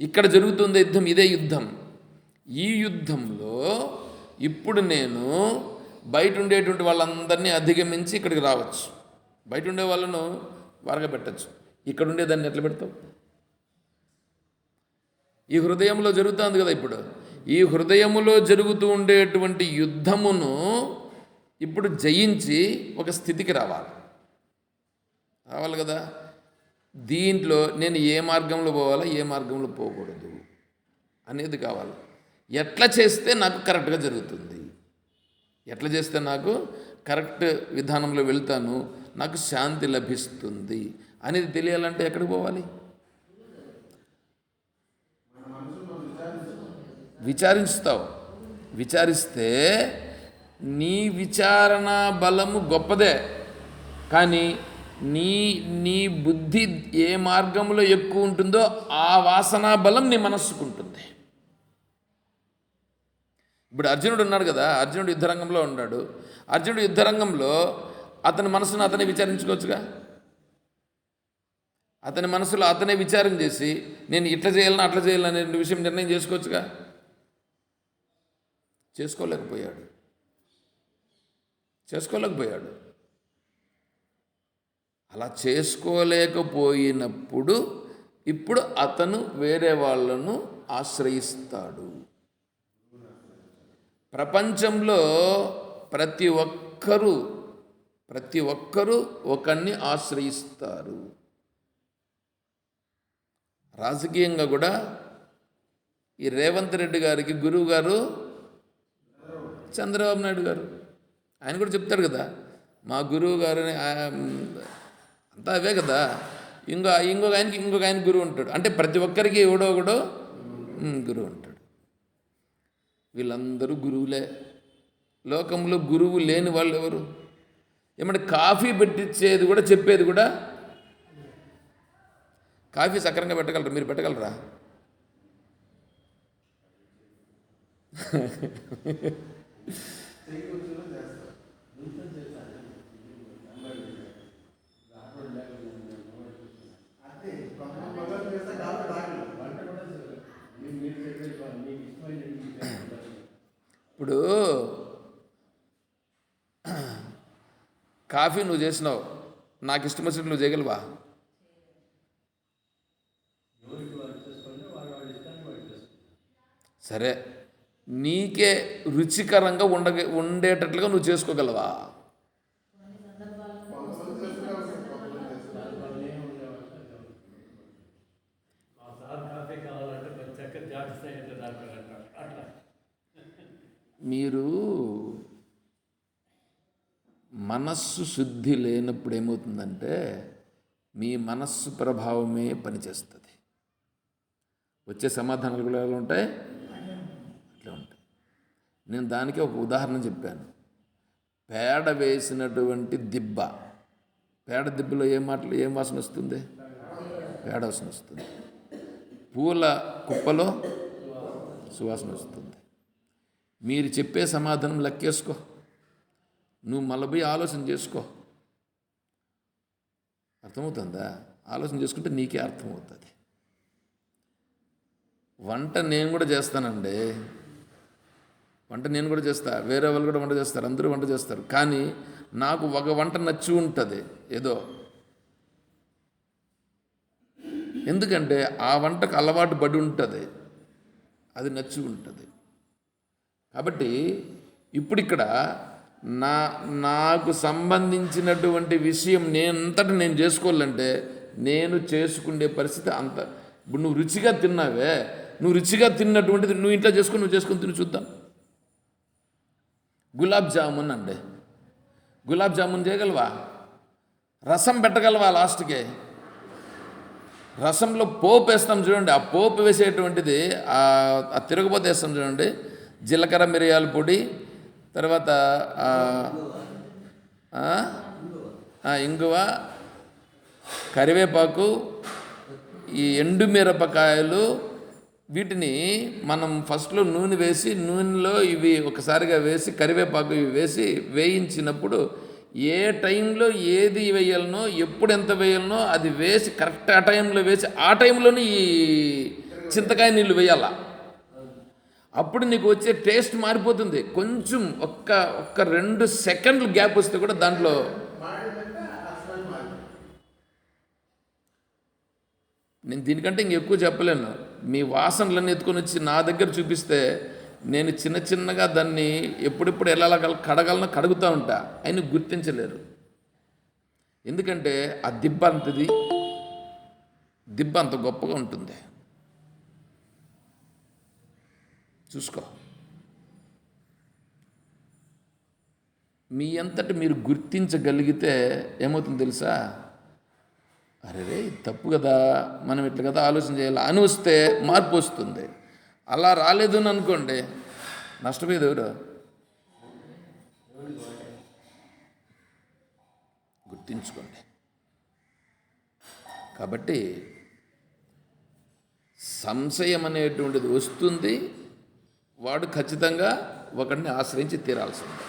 ఇక్కడ జరుగుతుంది యుద్ధం, ఇదే యుద్ధం. ఈ యుద్ధంలో ఇప్పుడు నేను బయట ఉండేటువంటి వాళ్ళందరినీ అధిగమించి ఇక్కడికి రావచ్చు. బయట ఉండే వాళ్ళను వరగబెట్టచ్చు, ఇక్కడ ఉండేదాన్ని ఎట్లా పెడతావు? ఈ హృదయంలో జరుగుతుంది కదా. ఇప్పుడు ఈ హృదయములో జరుగుతూ ఉండేటువంటి యుద్ధమును ఇప్పుడు జయించి ఒక స్థితికి రావాలి కదా. దీంట్లో నేను ఏ మార్గంలో పోవాలా, ఏ మార్గంలో పోకూడదు అనేది కావాలి. ఎట్లా చేస్తే నాకు కరెక్ట్గా జరుగుతుంది, ఎట్లా చేస్తే నాకు కరెక్ట్ విధానంలో వెళ్తాను, నాకు శాంతి లభిస్తుంది అనేది తెలియాలంటే ఎక్కడికి పోవాలి? విచారిస్తావు. విచారిస్తే నీ విచారణ బలము గొప్పదే, కానీ నీ బుద్ధి ఏ మార్గంలో ఎక్కువ ఉంటుందో ఆ వాసనా బలం నీ మనస్సుకు ఉంటుంది. ఇప్పుడు అర్జునుడు ఉన్నాడు కదా, అర్జునుడు యుద్ధరంగంలో ఉన్నాడు. అర్జునుడు యుద్ధరంగంలో అతని మనసును అతనే విచారించుకోవచ్చుగా. అతని మనసులో అతనే విచారం చేసి నేను ఇట్లా చేయాలని అట్లా చేయాలనే విషయం నిర్ణయం చేసుకోవచ్చుగా. చేసుకోలేకపోయాడు. అలా చేసుకోలేకపోయినప్పుడు ఇప్పుడు అతను వేరే వాళ్ళను ఆశ్రయిస్తాడు. ప్రపంచంలో ప్రతి ఒక్కరూ ఒకరిని ఆశ్రయిస్తారు. రాజకీయంగా కూడా ఈ రేవంత్ రెడ్డి గారికి గురువు గారు చంద్రబాబు నాయుడు గారు. ఆయన కూడా చెప్తాడు కదా, మా గురువు గారిని అంతా అవే కదా. ఇంకొక ఆయన గురువు ఉంటాడు. అంటే ప్రతి ఒక్కరికి ఎవడో ఒకడో గురువు ఉంటాడు. వీళ్ళందరూ గురువులే. లోకంలో గురువు లేని వాళ్ళు ఎవరు? ఏమంటే కాఫీ పెట్టించేది కూడా, చెప్పేది కూడా, కాఫీ సక్రంగా పెట్టగలరా? మీరు పెట్టగలరా? ఇప్పుడు కాఫీ నువ్వు చేసినావు, నాకు ఇష్టం వచ్చినట్టు నువ్వు చేయగలవా? సరే, నీకే రుచికరంగా ఉండేటట్లుగా నువ్వు చేసుకోగలవా? మీరు మనస్సు శుద్ధి లేనప్పుడు ఏమవుతుందంటే మీ మనస్సు ప్రభావమే పనిచేస్తుంది. వచ్చే సమాధానాలు కూడా ఎలా ఉంటాయి? అట్లా ఉంటాయి. నేను దానికి ఒక ఉదాహరణ చెప్పాను. పేడ వేసినటువంటి దిబ్బ, పేడ దిబ్బలో ఏం వాసన వస్తుంది? పేడ వాసన వస్తుంది. పూల కుప్పలో సువాసన వస్తుంది. మీరు చెప్పే సమాధానం లెక్కేసుకో, నువ్వు మళ్ళీ ఆలోచన చేసుకో. అర్థమవుతుందా? ఆలోచన చేసుకుంటే నీకే అర్థమవుతుంది. వంట నేను కూడా చేస్తానండి, వంట నేను కూడా చేస్తా, వేరే వాళ్ళు కూడా వంట చేస్తారు, అందరూ వంట చేస్తారు. కానీ నాకు ఒక వంట నచ్చి ఉంటుంది ఏదో. ఎందుకంటే ఆ వంటకు అలవాటు పడి ఉంటుంది, అది నచ్చి ఉంటుంది. కాబట్టి ఇప్పుడు ఇక్కడ నాకు సంబంధించినటువంటి విషయం నేను చేసుకోవాలంటే నేను చేసుకునే పరిస్థితి అంత. ఇప్పుడు నువ్వు రుచిగా తిన్నావే, నువ్వు రుచిగా తిన్నటువంటిది నువ్వు ఇంట్లో చేసుకొని తిని చూద్దాం. గులాబ్ జామున్ అండి, గులాబ్ జామున్ చేయగలవా? రసం పెట్టగలవా? లాస్ట్కి రసంలో పోపు వేస్తాం చూడండి, ఆ పోపు వేసేటువంటిది ఆ తిరగబోతే వేస్తాం చూడండి, జీలకర్ర మిరియాల పొడి, తర్వాత ఇంగువ, కరివేపాకు, ఈ ఎండుమిరపకాయలు, వీటిని మనం ఫస్ట్లో నూనె వేసి, నూనెలో ఇవి ఒకసారిగా వేసి, కరివేపాకు ఇవి వేసి వేయించినప్పుడు ఏ టైంలో ఏది వేయాలనో, ఎప్పుడు ఎంత వేయాలనో అది వేసి కరెక్ట్ ఆ టైంలో వేసి, ఆ టైంలోనే ఈ చింతకాయ నీళ్ళు వేయాల. అప్పుడు నీకు వచ్చే టేస్ట్ మారిపోతుంది. కొంచెం ఒక్క 2 సెకండ్లు గ్యాప్ వస్తే కూడా దాంట్లో నేను దీనికంటే ఇంకెక్కువ చెప్పలేను. మీ వాసనలన్నీ ఎత్తుకొని వచ్చి నా దగ్గర చూపిస్తే నేను చిన్నగా దాన్ని ఎప్పుడెప్పుడు ఎలా కడుగుతూ ఉంటా, అయినా గుర్తించలేరు. ఎందుకంటే ఆ దిబ్బ అంత గొప్పగా ఉంటుంది. చూసుకో, మీ అంతటి మీరు గుర్తించగలిగితే ఏమవుతుంది తెలుసా? అరే తప్పు కదా, మనం ఇట్లా కదా ఆలోచన చేయాలి అని వస్తే మార్పు వస్తుంది. అలా రాలేదు అని అనుకోండి, నష్టపోయేది ఎవరు? గుర్తించుకోండి. కాబట్టి సంశయం అనేటువంటిది వస్తుంది, వాడు ఖచ్చితంగా ఒకరిని ఆశ్రయించి తీరాల్సింది.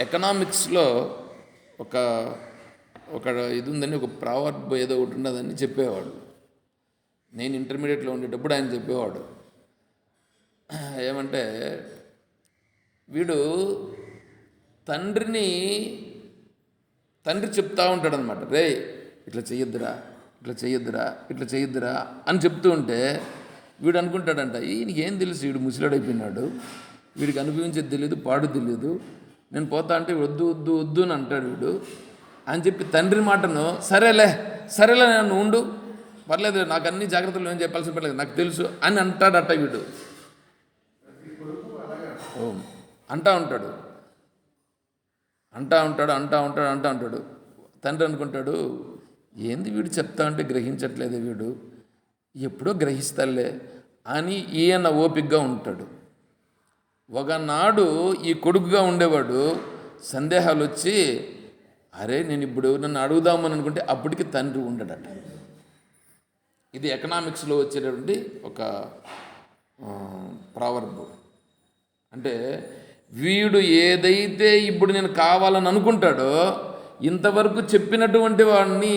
ఎకనామిక్స్లో ఒక ఇది ఉందని, ఒక ప్రావర్బ్ ఏదో ఒకటి ఉన్నదని చెప్పేవాడు. నేను ఇంటర్మీడియట్లో ఉండేటప్పుడు ఆయన చెప్పేవాడు. ఏమంటే వీడు తండ్రి చెప్తా ఉంటాడు అనమాట, రే ఇట్లా చెయ్యొద్దురా అని చెప్తూ ఉంటే వీడు అనుకుంటాడంట, ఈయనకి ఏం తెలుసు, వీడు ముసలాడైపోయినాడు, వీడికి అనుభవించేది తెలియదు, పాడు తెలియదు, నేను పోతా అంటే వద్దు అని అంటాడు వీడు అని చెప్పి తండ్రి మాటను సరేలే సరేలే నన్ను ఉండు, పర్లేదు, నాకు అన్ని జాగ్రత్తలు నేను చెప్పాల్సిన పర్లేదు, నాకు తెలుసు అని అంటాడట వీడు. అంటా ఉంటాడు. తండ్రి అనుకుంటాడు, ఏంది వీడు చెప్తా ఉంటే గ్రహించట్లేదు, వీడు ఎప్పుడో గ్రహిస్తాలే అని ఈయన ఓపికగా ఉంటాడు. ఒకనాడు ఈ కొడుకుగా ఉండేవాడు సందేహాలు వచ్చి, అరే నేను ఇప్పుడు నన్ను అడుగుదామని అనుకుంటే అప్పటికి తండ్రి ఉండడట. ఇది ఎకనామిక్స్లో వచ్చేటటువంటి ఒక ప్రావర్బ్. అంటే వీడు ఏదైతే ఇప్పుడు నేను కావాలని అనుకుంటాడో ఇంతవరకు చెప్పినటువంటి వాడిని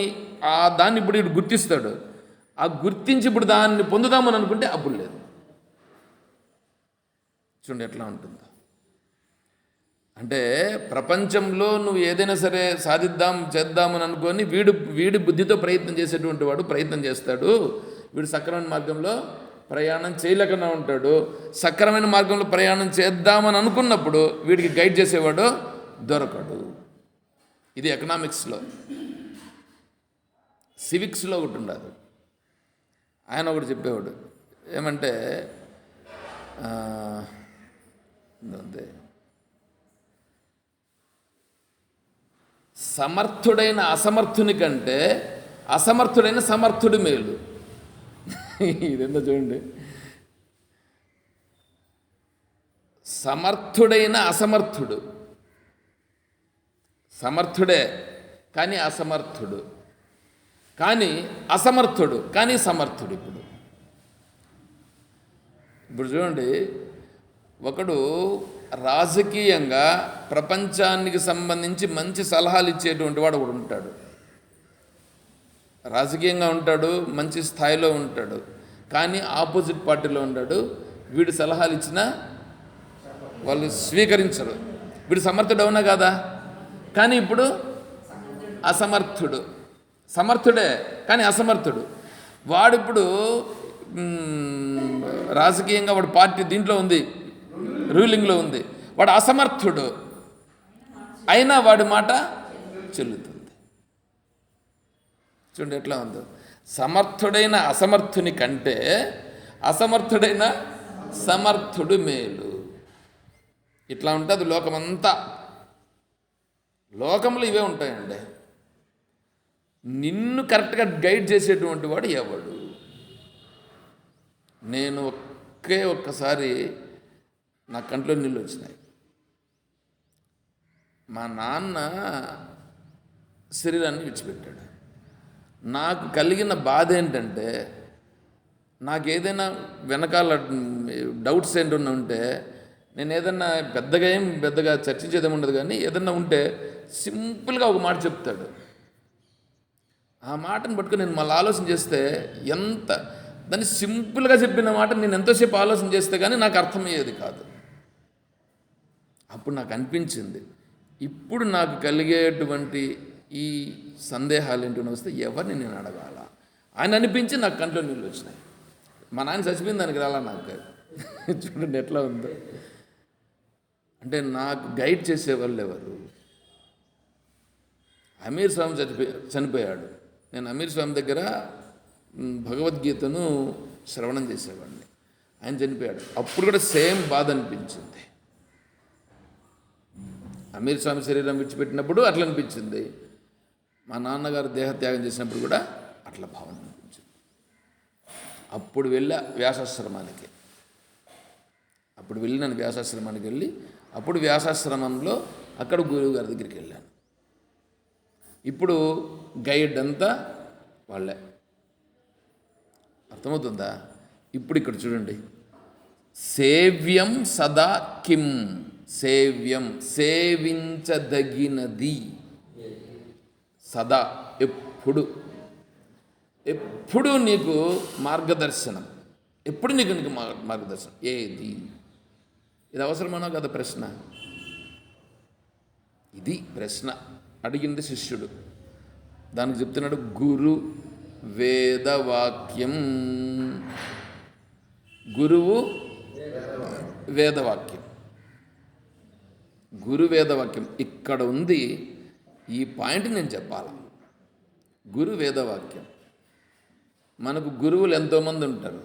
దాన్ని ఇప్పుడు వీడు గుర్తిస్తాడు. ఆ గుర్తించి ఇప్పుడు దాన్ని పొందుదామని అనుకుంటే అప్పుడు లేదు. చూడండి ఎట్లా ఉంటుందో. అంటే ప్రపంచంలో నువ్వు ఏదైనా సరే చేద్దామని అనుకొని వీడి బుద్ధితో ప్రయత్నం చేసేటువంటి వాడు ప్రయత్నం చేస్తాడు. వీడు సక్రమైన మార్గంలో ప్రయాణం చేయలేకుండా ఉంటాడు. సక్రమైన మార్గంలో ప్రయాణం చేద్దామని అనుకున్నప్పుడు వీడికి గైడ్ చేసేవాడు దొరకడు. ఇది ఎకనామిక్స్లో. సివిక్స్లో ఒకటి ఉండదు. ఆయన ఒకటి చెప్పేవాడు, ఏమంటే అంతే, సమర్థుడైన అసమర్థుని కంటే అసమర్థుడైన సమర్థుడు మేలు. ఇదేందో చూడండి. సమర్థుడైన అసమర్థుడు, సమర్థుడే కానీ అసమర్థుడు, కానీ అసమర్థుడు కానీ సమర్థుడు. ఇప్పుడు చూడండి, ఒకడు రాజకీయంగా ప్రపంచానికి సంబంధించి మంచి సలహాలు ఇచ్చేటువంటి వాడు ఒకడు ఉంటాడు. రాజకీయంగా ఉంటాడు, మంచి స్థాయిలో ఉంటాడు, కానీ ఆపోజిట్ పార్టీలో ఉంటాడు. వీడు సలహాలు ఇచ్చినా వాళ్ళు స్వీకరించరు. వీడు సమర్థుడు అవునా కాదా? కానీ ఇప్పుడు అసమర్థుడు. సమర్థుడే కానీ అసమర్థుడు. వాడిప్పుడు రాజకీయంగా వాడు పార్టీ దీంట్లో ఉంది, రూలింగ్లో ఉంది. వాడు అసమర్థుడు అయినా వాడి మాట చెల్లుతుంది. చూడండి ఎట్లా ఉందో. సమర్థుడైన అసమర్థుని కంటే అసమర్థుడైన సమర్థుడు మేలు. ఇట్లా ఉంటుంది లోకమంతా. లోకంలో ఇవే ఉంటాయండి. నిన్ను కరెక్ట్గా గైడ్ చేసేటువంటి వాడు ఎవడు? నేను ఒక్కసారి నా కంట్లో నీళ్ళు వచ్చినాయి. మా నాన్న శరీరాన్ని విడిచిపెట్టాడు. నాకు కలిగిన బాధ ఏంటంటే, నాకు ఏదైనా వెనకాల డౌట్స్ ఏంటన్నా ఉంటే, నేను ఏదన్నా పెద్దగా చర్చించేదేమి ఉండదు, కానీ ఏదన్నా ఉంటే సింపుల్గా ఒక మాట చెప్తాడు. ఆ మాటను పట్టుకుని నేను మళ్ళీ ఆలోచన చేస్తే, దాన్ని సింపుల్గా చెప్పిన మాట నేను ఎంతోసేపు ఆలోచన చేస్తే కానీ నాకు అర్థమయ్యేది కాదు. అప్పుడు నాకు అనిపించింది, ఇప్పుడు నాకు కలిగేటువంటి ఈ సందేహాలు ఏంటో వస్తే ఎవరిని నేను అడగాల ఆయన అనిపించి నాకు కంట్లో నీళ్ళు వచ్చినాయి. మా నాన్న చచ్చిపోయింది, దానికి రాలా నాకు. చూడండి ఎట్లా ఉందో. అంటే నాకు గైడ్ చేసేవాళ్ళు ఎవరు? అమీర్ స్వామి చనిపోయాడు. నేను అమీర్ స్వామి దగ్గర భగవద్గీతను శ్రవణం చేసేవాడిని. ఆయన చనిపోయాడు. అప్పుడు కూడా సేమ్ బాధ అనిపించింది. అమీర్ స్వామి శరీరం విడిచిపెట్టినప్పుడు అట్లా అనిపించింది. మా నాన్నగారు దేహత్యాగం చేసినప్పుడు కూడా అట్లా భావన అనిపించింది. అప్పుడు వెళ్ళా వ్యాసాశ్రమానికి. నేను వ్యాసాశ్రమానికి వెళ్ళి అప్పుడు వ్యాసాశ్రమంలో అక్కడ గురువు గారి దగ్గరికి వెళ్ళాను. ఇప్పుడు గైడ్ అంతా వాళ్ళే. అర్థమవుతుందా? ఇప్పుడు ఇక్కడ చూడండి, సేవ్యం సదా కిం, సేవ్యం సేవించదగినది, సదా ఎప్పుడు నీకు మార్గదర్శనం, ఎప్పుడు నీకు మార్గదర్శనం ఏది? ఇది అవసరమనో కదా ప్రశ్న. ఇది ప్రశ్న అడిగింది శిష్యుడు. దానికి చెప్తున్నాడు గురు వేదవాక్యం. గురువు వేదవాక్యం. గురు వేదవాక్యం ఇక్కడ ఉంది. ఈ పాయింట్ నేను చెప్పాలి. గురు వేదవాక్యం. మనకు గురువులు ఎంతోమంది ఉంటారు,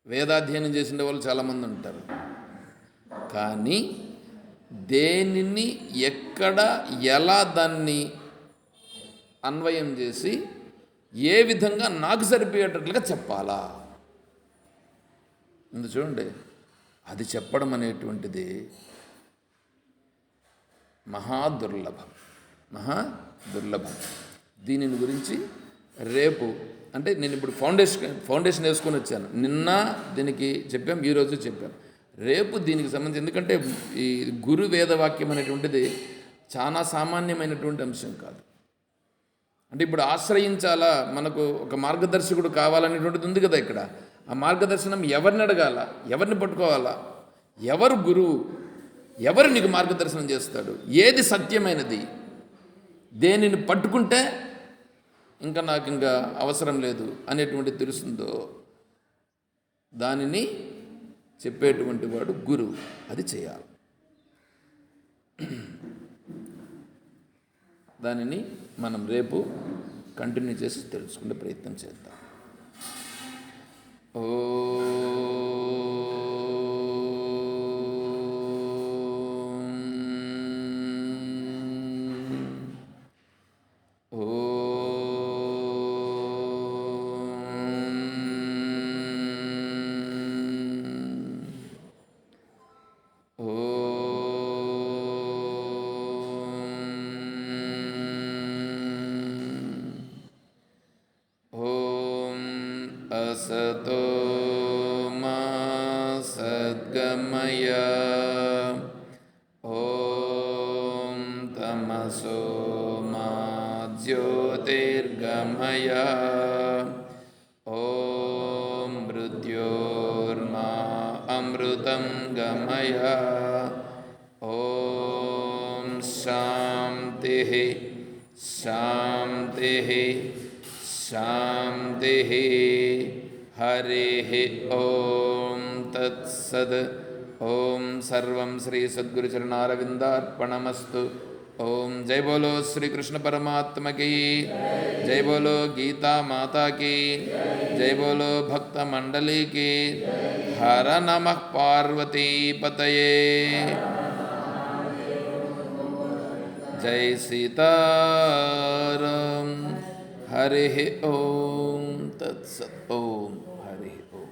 వేదాధ్యయనం చేసిన వాళ్ళు చాలామంది ఉంటారు. కానీ దేనిని ఎక్కడ ఎలా దాన్ని అన్వయం చేసి ఏ విధంగా నాకు సరిపోయేటట్లుగా చెప్పాలా, ఇందు చూడండి, అది చెప్పడం అనేటువంటిది మహాదుర్లభం. దీనిని గురించి రేపు, అంటే నేను ఇప్పుడు ఫౌండేషన్ వేసుకొని వచ్చాను. నిన్న దీనికి చెప్పాం, ఈరోజు చెప్పాం. రేపు దీనికి సంబంధించి, ఎందుకంటే ఈ గురు వేదవాక్యం అనేటువంటిది చాలా సామాన్యమైనటువంటి అంశం కాదు. అంటే ఇప్పుడు ఆశ్రయించాలా, మనకు ఒక మార్గదర్శకుడు కావాలనేటువంటిది ఉంది కదా ఇక్కడ. ఆ మార్గదర్శనం ఎవరిని అడగాల, ఎవరిని పట్టుకోవాలా, ఎవరు గురువు, ఎవరు నీకు మార్గదర్శనం చేస్తాడు, ఏది సత్యమైనది, దేనిని పట్టుకుంటే ఇంకా నాకు ఇంకా అవసరం లేదు అనేటువంటిది తెలుస్తుందో దానిని చెప్పేటువంటి వాడు గురువు. అది చేయాలి. దానిని మనం రేపు కంటిన్యూ చేసి తెలుసుకునే ప్రయత్నం చేద్దాం. ఓ असतो मा सद्गमय, ॐ तमसो मा ज्योतिर्गमय, ॐ मृत्योर्मा अमृतं गमय, ॐ शान्तिः शान्तिः शान्तिः. हरिः ॐ तत्सद्. ॐ सर्वं श्री सद्गुरुचरणारविन्दार्पणमस्तु. ओम जय बोलो श्री कृष्ण परमात्मा की, जय बोलो गीता माता की, जय बोलो भक्त मंडली की. हर नमः पार्वती पतये. जय सीताराम. हरि ओम तत्सत्. ओम हरि ओम.